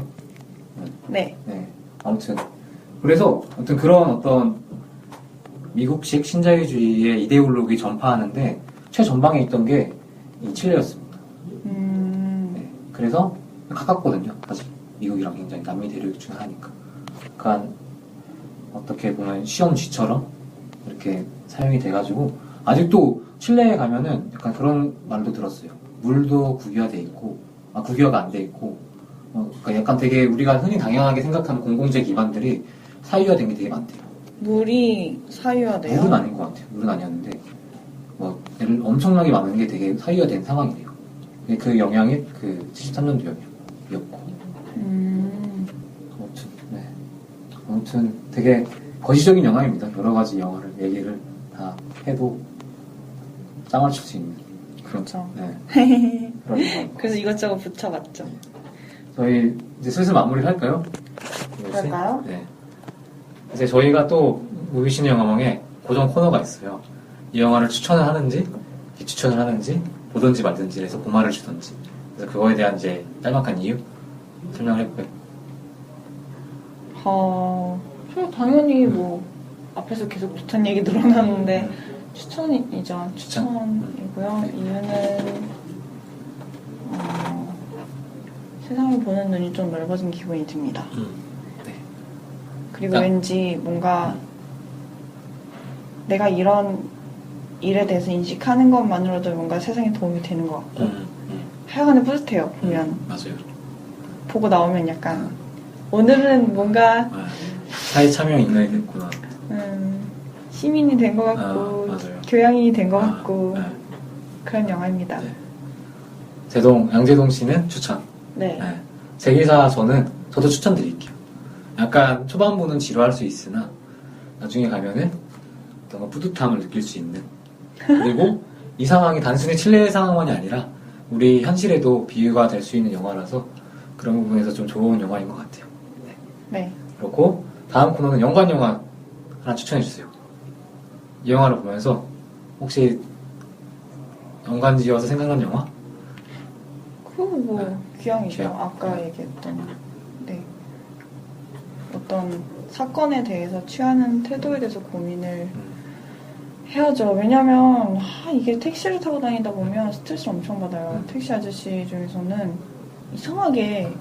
네. 네. 아무튼 그래서 아무튼 그런 어떤 미국식 신자유주의의 이데올로기 전파하는데 최전방에 있던 게 이 칠레였습니다. 네. 그래서 가깝거든요. 사실 미국이랑 굉장히 남미 대륙 중 하나니까. 그러니까 어떻게 보면 시험쥐처럼 이렇게 사용이 돼가지고 아직도 칠레에 가면은 약간 그런 말도 들었어요. 물도 국유화돼 있고, 국유화가 안 돼 있고, 그러니까 약간 되게 우리가 흔히 당연하게 생각하는 공공재 기반들이 사유화된 게 되게 많대요. 물이 사유화돼요? 물은 아닌 것 같아요. 물은 아니었는데 엄청나게 많은 게 되게 사유화된 상황이래요. 그 영향이 그 73년도였고. 아무튼 되게 거시적인 영화입니다. 여러 가지 영화를 얘기를 다 해도 짱을 칠 수 있는 그런. 그렇죠. 네. 그런 영화. 그래서 이것저것 붙여봤죠. 저희 이제 슬슬 마무리를 할까요? 그럴까요? 네. 이제 저희가 또 무비시네 영화망에 고정 코너가 있어요. 이 영화를 추천을 하는지, 비추천을 하는지, 보든지 말든지 해서 고마를 주든지. 그래서 그거에 대한 이제 짤막한 이유 설명을 해볼까요? 당연히 뭐 앞에서 계속 좋다는 얘기 늘어나는데 추천이죠. 추천이고요. 이유는 세상을 보는 눈이 좀 넓어진 기분이 듭니다. 네. 그리고 왠지 뭔가 내가 이런 일에 대해서 인식하는 것만으로도 뭔가 세상에 도움이 되는 것 같고 하여간에 뿌듯해요. 보면 맞아요. 보고 나오면 약간 오늘은 뭔가 사회 참여 인간이 됐구나. 시민이 된 것 같고 교양인이 된 것 같고 그런 영화입니다. 네. 양재동 씨는 추천. 네. 제기사 저도 추천드릴게요. 약간 초반부는 지루할 수 있으나 나중에 가면은 어떤 뿌듯함을 느낄 수 있는, 그리고 이 상황이 단순히 칠레 상황만이 아니라 우리 현실에도 비유가 될 수 있는 영화라서 그런 부분에서 좀 좋은 영화인 것 같아요. 네. 그렇고 다음 코너는 연관 영화 하나 추천해 주세요. 이 영화를 보면서 혹시 연관지어서 생각난 영화? 뭐 귀향이죠. 귀향. 아까 얘기했던 네 어떤 사건에 대해서 취하는 태도에 대해서 고민을 해야죠. 왜냐면 이게 택시를 타고 다니다 보면 스트레스 엄청 받아요. 택시 아저씨 중에서는 이상하게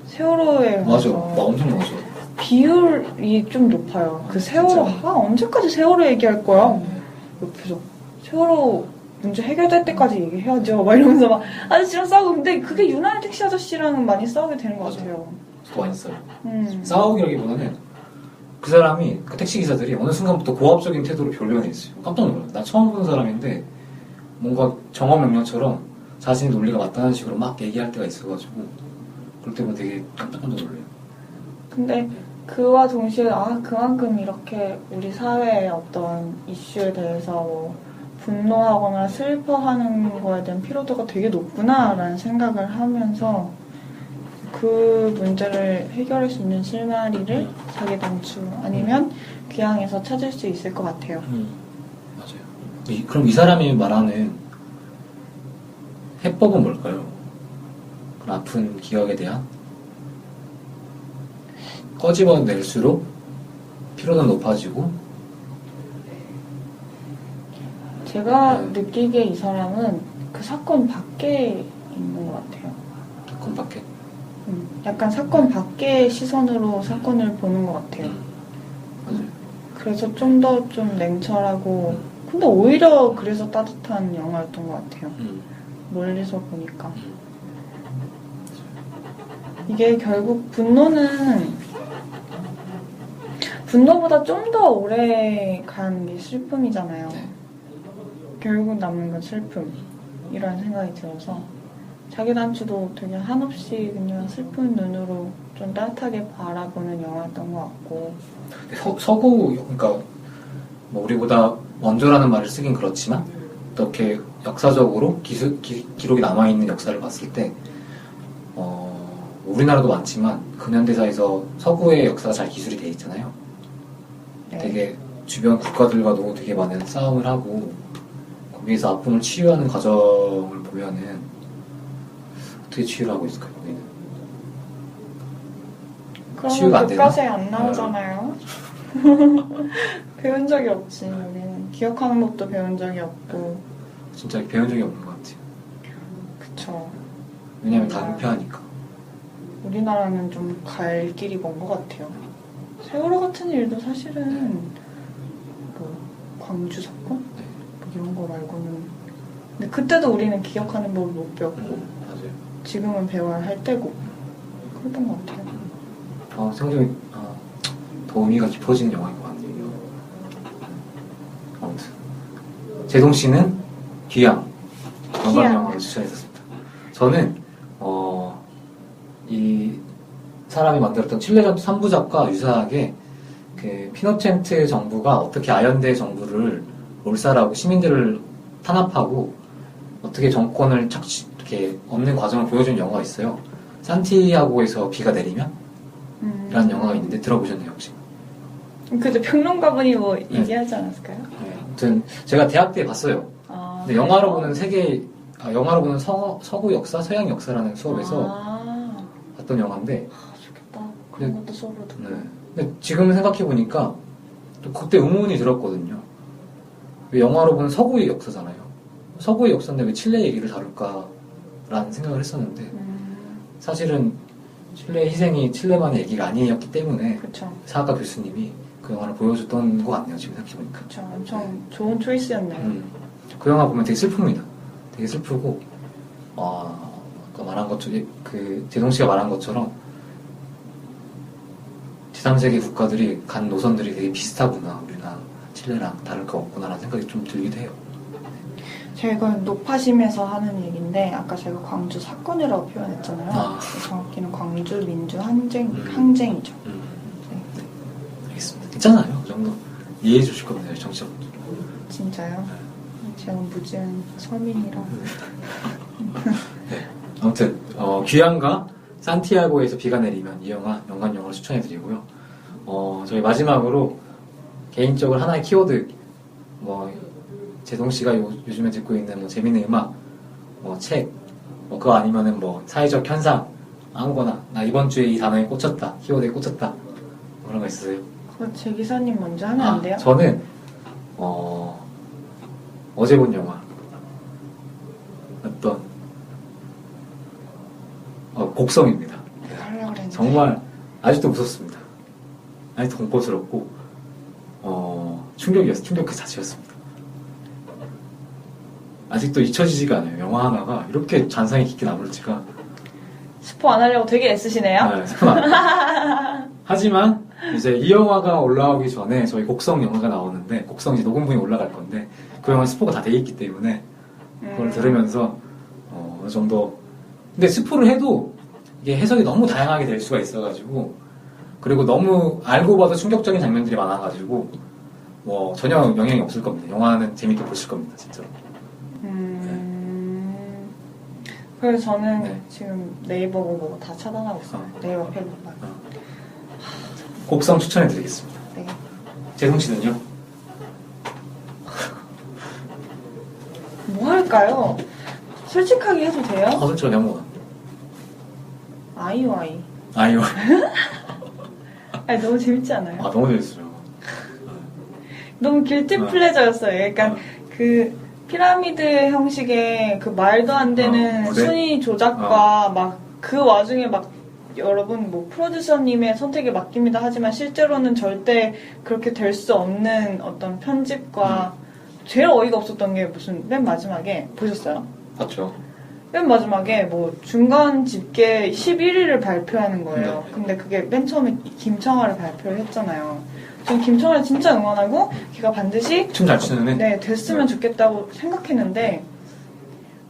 세월호에 맞아. 가서 나 엄청 맞아. 비율이 좀 높아요. 그 세월호 언제까지 세월호 얘기할 거야? 옆에서 세월호 문제 해결될 때까지 얘기해야죠. 막 이러면서 막 아저씨랑 싸우고 근데 그게 유난히 택시 아저씨랑은 많이 싸우게 되는 것 같아요. 더 많이 써요. 싸우기라기보다는 그 사람이 그 택시 기사들이 어느 순간부터 고압적인 태도로 변변했어요. 깜짝 놀라요. 나 처음 보는 사람인데 뭔가 정언명령처럼 자신의 논리가 맞다는 식으로 막 얘기할 때가 있어가지고 그럴 때면 되게 깜짝 놀라요. 근데 그와 동시에 그만큼 이렇게 우리 사회의 어떤 이슈에 대해서 뭐 분노하거나 슬퍼하는 거에 대한 피로도가 되게 높구나라는 생각을 하면서 그 문제를 해결할 수 있는 실마리를 자기 단추 아니면 귀향에서 찾을 수 있을 것 같아요. 맞아요. 그럼 이 사람이 말하는 해법은 뭘까요? 그런 아픈 기억에 대한 꺼집어낼수록 피로도는 높아지고 제가 느끼기에 이 사람은 그 사건 밖에 있는 것 같아요. 사건 밖에 약간 사건 밖의 시선으로 사건을 보는 것 같아요. 맞아요. 그래서 좀 더 좀 냉철하고 근데 오히려 그래서 따뜻한 영화였던 것 같아요. 멀리서 보니까 이게 결국 분노보다 좀 더 오래 간 게 슬픔이잖아요. 결국 남는 건 슬픔이라는 생각이 들어서 자기 단추도 되게 한없이 그냥 슬픈 눈으로 좀 따뜻하게 바라보는 영화였던 것 같고 서구 그러니까 뭐 우리보다 먼저라는 말을 쓰긴 그렇지만 이렇게 역사적으로 기록이 남아있는 역사를 봤을 때 우리나라도 많지만 근현대사에서 서구의 역사가 잘 기술이 돼 있잖아요. 네. 되게 주변 국가들과도 되게 많은 싸움을 하고 거기에서 아픔을 치유하는 과정을 보면은 어떻게 치유를 하고 있을까요? 거기는 치유가 그러면 안 되나? 교과서에 안 나오잖아요. 배운 적이 없지. 우리는 기억하는 법도 배운 적이 없고 진짜 배운 적이 없는 것 같아요. 그쵸. 왜냐면 다 은폐하니까. 우리나라는 좀 갈 길이 먼 것 같아요. 세월호 같은 일도 사실은 뭐 광주 사건? 뭐 이런 거 말고는 근데 그때도 우리는 기억하는 법을 못 배웠고 맞아요. 지금은 배워야 할 때고 그랬던 것 같아요. 생각이 더 의미가 깊어지는 영화인 것 같아요. 아무튼 제동 씨는 귀향 관광 영화를 추천했었습니다. 저는 이 사람이 만들었던 칠레 전투 3부작과 유사하게 그 피노체트 정부가 어떻게 아연대 정부를 몰살하고 시민들을 탄압하고 어떻게 정권을 이렇게 얻는 과정을 보여준 영화가 있어요. 산티아고에서 비가 내리면? 이라는 영화가 있는데 들어보셨나요 혹시? 그때 평론가분이 뭐 얘기하지 않았을까요? 네, 아무튼 제가 대학 때 봤어요. 근데 영화로 보는 영화로 보는 서구 역사, 서양 역사라는 수업에서 봤던 영화인데 좋겠다. 그런 것도 수업으로 듣고. 네. 근데 지금 생각해보니까 또 그때 의문이 들었거든요. 왜 영화로 보는 서구의 역사잖아요. 서구의 역사인데 왜 칠레 얘기를 다룰까라는 생각을 했었는데 사실은 칠레의 희생이 칠레만의 얘기가 아니었기 때문에 그쵸. 사학과 교수님이 그 영화를 보여줬던 것 같네요. 지금 생각해보니까. 그쵸. 엄청 좋은 초이스였네요. 그 영화 보면 되게 슬픕니다. 되게 슬프고 아까 말한 것처럼 그 제동 씨가 말한 것처럼 제3세계 국가들이 간 노선들이 되게 비슷하구나. 우리나 칠레랑 다를 거 없구나라는 생각이 좀 들기도 해요. 제가 노파심에서 하는 얘기인데 아까 제가 광주 사건이라고 표현했잖아요. 정확히는 광주 민주 항쟁이죠. 네. 알겠습니다. 괜찮아요. 그 정도 이해해 주실 겁니다. 정치자분들. 진짜요? 제가 무지한 서민이라. 네. 아무튼 귀향과 산티아고에서 비가 내리면 이 영화 연관 영화를 추천해드리고요. 저희 마지막으로 개인적으로 하나의 키워드 제동 씨가 요즘에 듣고 있는 뭐 재밌는 음악, 뭐 책, 뭐 그거 아니면은 뭐 사회적 현상, 아무거나 나 이번 주에 이 단어에 꽂혔다, 키워드에 꽂혔다, 뭐 그런 거 있으세요? 그거 제 기사님 먼저 하면 안 돼요? 저는 어제 본 영화 어떤 곡성입니다. 하려고 그랬는데. 정말 아직도 무섭습니다. 아직도 공포스럽고 충격이었어요. 충격 그 자체였습니다. 아직도 잊혀지지가 않아요. 영화 하나가 이렇게 잔상이 깊게 남을지가. 스포 안 하려고 되게 애쓰시네요. 네, 하지만 이제 이 영화가 올라오기 전에 저희 곡성 영화가 나오는데 곡성 이제 녹음본이 올라갈 건데 그 영화 스포가 다 돼 있기 때문에 그걸 들으면서 어느 정도 근데 스포를 해도 이게 해석이 너무 다양하게 될 수가 있어가지고 그리고 너무 알고 봐도 충격적인 장면들이 많아가지고 뭐 전혀 영향이 없을 겁니다. 영화는 재밌게 보실 겁니다, 진짜. 그래서 저는 네. 지금 네이버고 뭐고 다 차단하고 있어요. 네이버 페북만. 곡성 추천해드리겠습니다. 네. 재성 씨는요? 뭐 할까요? 솔직하게 해도 돼요? 솔직하게 한번. 아이오아이. 아이오. 아니 너무 재밌지 않아요? 너무 재밌어요. 너무 길티 플레저였어요. 약간 그 피라미드 형식의 그 말도 안 되는 무대? 순위 조작과 막 그 와중에 막 여러분 뭐 프로듀서님의 선택에 맡깁니다 하지만 실제로는 절대 그렇게 될 수 없는 어떤 편집과 제일 어이가 없었던 게 무슨 맨 마지막에 보셨어요? 봤죠. 맨 마지막에 뭐 중간 집계 11위를 발표하는 거예요. 네. 근데 그게 맨 처음에 김청아를 발표를 했잖아요. 전 김청아를 진짜 응원하고 걔가 반드시 춤 잘 추는 애? 네, 됐으면 좋겠다고 생각했는데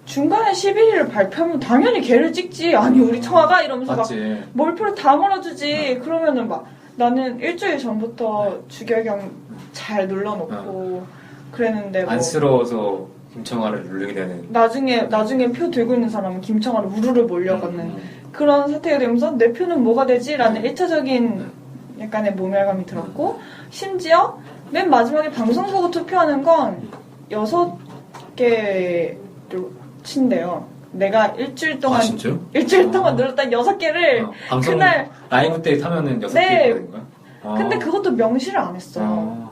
중간에 11위를 발표하면 당연히 걔를 찍지. 아니 우리 청아가 이러면서 맞지. 막 몰표를 다 몰아주지. 그러면은 막 나는 일주일 전부터 주결경 잘 눌러놓고 그랬는데 뭐 안쓰러워서 김청아를 누르게 되는. 나중에 표 들고 있는 사람은 김청아를 우르르 몰려가는 그런 사태가 되면서 내 표는 뭐가 되지? 라는 1차적인 약간의 모멸감이 들었고 심지어 맨 마지막에 방송 보고 투표하는 건 6개로 친대요. 내가 일주일 동안 진짜요? 일주일 동안 눌렀던 6개를 방송 그날 라이브 때 타면은 6개 네. 있는 거야? 근데 그것도 명시를 안 했어요.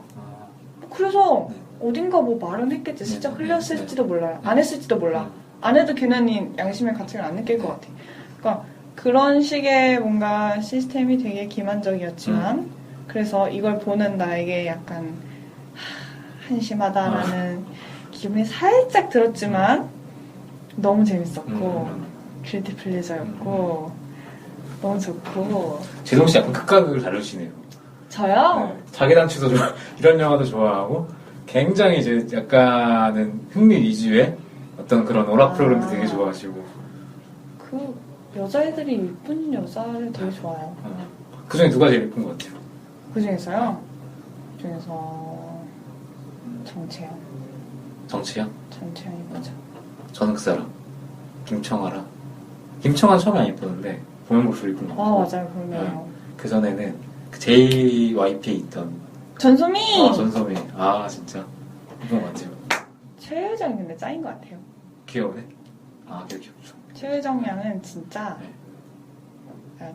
그래서 어딘가 뭐 말은 했겠지. 진짜 흘렸을지도 몰라요. 안 했을지도 몰라. 안 해도 걔는 양심의 가책을 안 느낄 것 같아. 그러니까 그런 식의 뭔가 시스템이 되게 기만적이었지만 그래서 이걸 보는 나에게 약간 한심하다라는 기분이 살짝 들었지만 너무 재밌었고 길티 플레저였고 너무 좋고 재동 씨 약간 극각을 다루시네요. 저요? 네. 자기단추도 좋아, 이런 영화도 좋아하고 굉장히 이제 약간은 흥미 위주의 어떤 그런 오락 프로그램도 되게 좋아하시고 그 여자애들이 예쁜 여자를 되게 좋아해요. 그 중에 누가 제일 예쁜 것 같아요? 그 중에서요? 그 중에서 정채영. 정치야? 정채영이 뭐죠? 저는 그 사람 김청아라. 김청아는 처음에 안 예뻤는데 보면 볼수록 예쁜 것 같고 맞아요. 그러네요. 그 전에는 그 JYP에 있던 전소미! 전소미. 진짜 예쁜 것 같아요. 최혜정이 근데 짱인 것 같아요. 귀여우네. 되게 귀엽죠. 최혜정 양은 진짜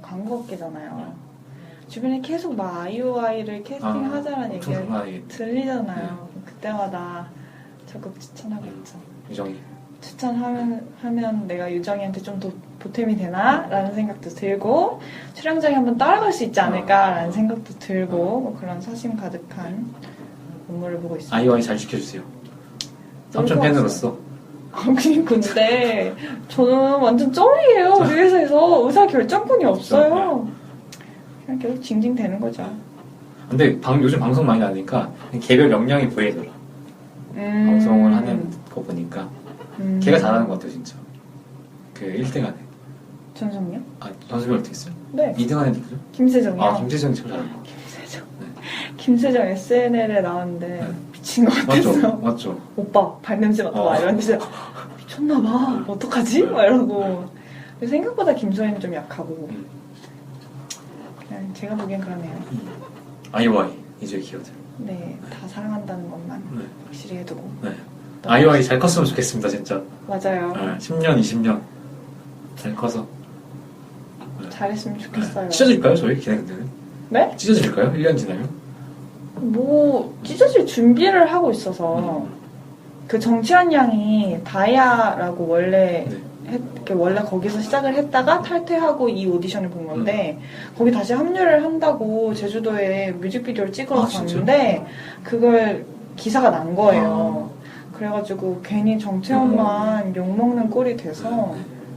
광고 업계잖아요. 주변에 계속 막 아이오아이를 캐스팅하자라는 얘기가 들리잖아요. 그때마다 적극 추천하고 있죠. 유정이. 추천하면 내가 유정이한테 좀 더 보탬이 되나? 라는 생각도 들고 촬영장에 한번 따라갈 수 있지 않을까? 라는 생각도 들고 뭐 그런 사심 가득한 업무를 보고 있습니다. 아이오아이 잘 지켜주세요. 삼촌 팬으로서. 근데 저는 완전 쩔이에요. 우리 회사에서 의사 결정권이 없어요. 그냥 계속 징징대는 거죠. 근데 요즘 방송 많이 나니까 개별 역량이 보이더라. 방송을 하는 거 보니까 걔가 잘하는 것 같아요, 진짜. 그 1등 안에. 전성이요? 전수이 어떻게 했어요? 네. 2등 안에 누구죠? 김세정이요? 김세정이 참 잘하는 것 같아요. 김세정 SNL에 나왔는데 네. 미친 것 같았어. 맞죠. 오빠 발냄새 맡아봐 이러는데 미쳤나봐. 어떡하지? 막 이러고. 근데 생각보다 김소연이 좀 약하고 그냥 제가 보기엔 그러네요. 아이오아이 이제 키워드. 네, 다 사랑한다는 것만 네. 확실히 해두고 네. 아이오아이 잘 컸으면 좋겠습니다, 진짜. 맞아요. 10년, 20년 잘 커서. 잘했으면 좋겠어요. 찢어질까요, 저희 기획들은? 네? 찢어질까요? 1년 지나면? 뭐 찢어질 준비를 하고 있어서 그 정치환 양이 다이아라고 원래 원래 거기서 시작을 했다가 탈퇴하고 이 오디션을 본 건데 거기 다시 합류를 한다고 제주도에 뮤직비디오를 찍으러 갔는데 그걸 기사가 난 거예요. 그래가지고 괜히 정채원만 욕먹는 꼴이 돼서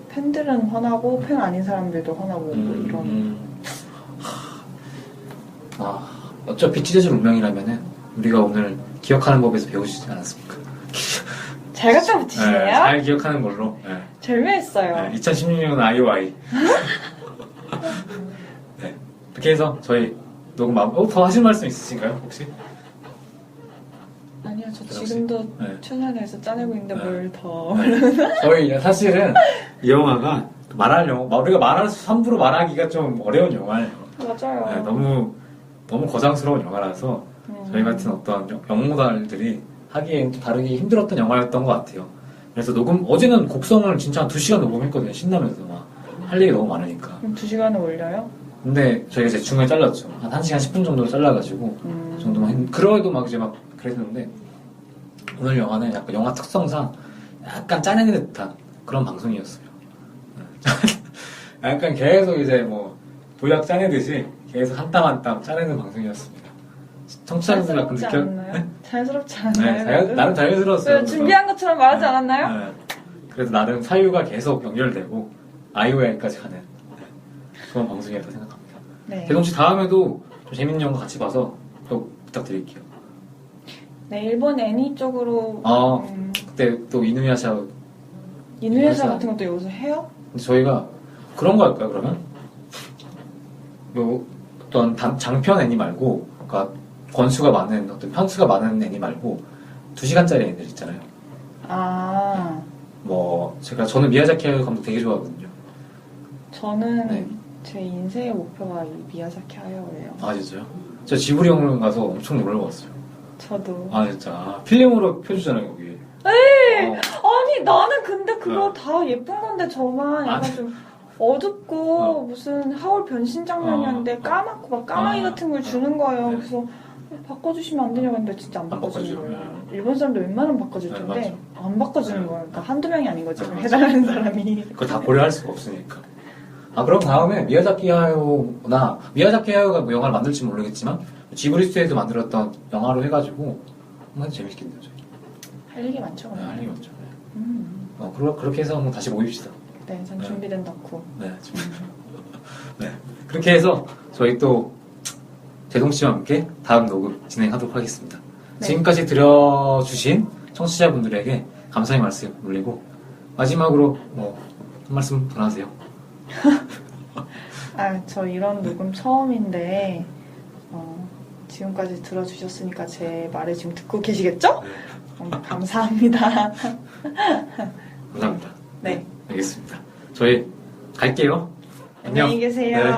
팬들은 화나고 팬 아닌 사람들도 화나고 이런. 어차피 찢어질 운명이라면은 우리가 오늘 기억하는 법에서 배우시지 않았습니까? 잘 갖다 붙이시네요. 네, 잘 기억하는 걸로. 네. 재미있어요. 2016년 아이오아이. 네. 이렇게 해서 저희 녹음 더 하실 말씀 있으신가요, 혹시? 아니요, 저 지금도 최선을 해서 짜내고 있는데 뭘 더. 저희 사실은 이 영화가 우리가 함부로 말하기가 좀 어려운 영화예요. 맞아요. 네, 너무 거장스러운 영화라서 저희 같은 어떤 영모달들이 하기엔 좀 다루기 힘들었던 영화였던 것 같아요. 그래서 어제는 곡성을 진짜 한 2시간 녹음했거든요. 신나면서 할 얘기 너무 많으니까. 그럼 2시간을 올려요? 근데 저희가 이제 중간에 잘랐죠. 한 1시간 10분 정도 잘라가지고 그 정도만 그래도 그랬는데 오늘 영화는 약간 영화 특성상 약간 짜내는 듯한 그런 방송이었어요. 약간 계속 이제 도약 짜내듯이 계속 한 땀 한 땀 짜내는 방송이었습니다. 청취자분들 자연스럽지 않나요? 자연스럽지 않나요? 네, 나름 자연스러웠어요. 준비한 것처럼 말하지 않았나요? 네. 그래서 나름 사유가 계속 연결되고 아이오아이까지 가는 그런 방송이었다고 생각합니다. 네. 대동씨 다음에도 좀 재밌는 영화 같이 봐서 또 부탁드릴게요. 네, 일본 애니 쪽으로. 그때 또 이누야샤 같은 것도 여기서 해요? 근데 저희가 그런 거 할까요, 그러면? 어떤 장편 애니 말고, 그러니까 권수가 많은, 어떤 편수가 많은 애니 말고, 2시간짜리 애니들 있잖아요. 저는 미야자키 하야오 감독 되게 좋아하거든요. 저는 제 인생의 목표가 이 미야자키 하야오예요. 아, 진짜요? 저 지브리 영화관 가서 엄청 놀러왔어요. 저도. 아, 진짜. 필름으로 펴주잖아요, 거기. 에이! 아니, 나는 근데 그거 다 예쁜 건데 저만 약간 좀 어둡고 무슨 하울 변신 장면이었는데 까맣고 막 까마귀 같은 걸 주는 거예요. 그래서 바꿔주시면 안 되냐고 했는데 진짜 안 바꿔주는 거예요. 일본 사람들 웬만하면 바꿔줄 텐데 안 바꿔주는 거예요. 그러니까 한두 명이 아닌 거죠. 해달라는 사람이. 그걸 다 고려할 수가 없으니까. 그럼 다음에 미야자키 하야오나 미야자키 하야오가 영화를 만들지 모르겠지만 지브리 스튜디오에서 만들었던 영화로 해가지고 한번 재밌겠네요. 저희. 할 얘기 많죠. 네, 할 얘기 많죠. 그렇게 해서 한번 다시 모입시다. 네, 전 준비된 덕후. 네, 네. 그렇게 해서 저희 또 제동 씨와 함께 다음 녹음 진행하도록 하겠습니다. 네. 지금까지 들어주신 청취자분들에게 감사의 말씀 올리고 마지막으로 한 말씀 더 하세요. 저 이런 녹음 처음인데 지금까지 들어주셨으니까 제 말을 지금 듣고 계시겠죠? 감사합니다. 감사합니다. 네. 알겠습니다. 저희 갈게요. 안녕히 계세요. 네.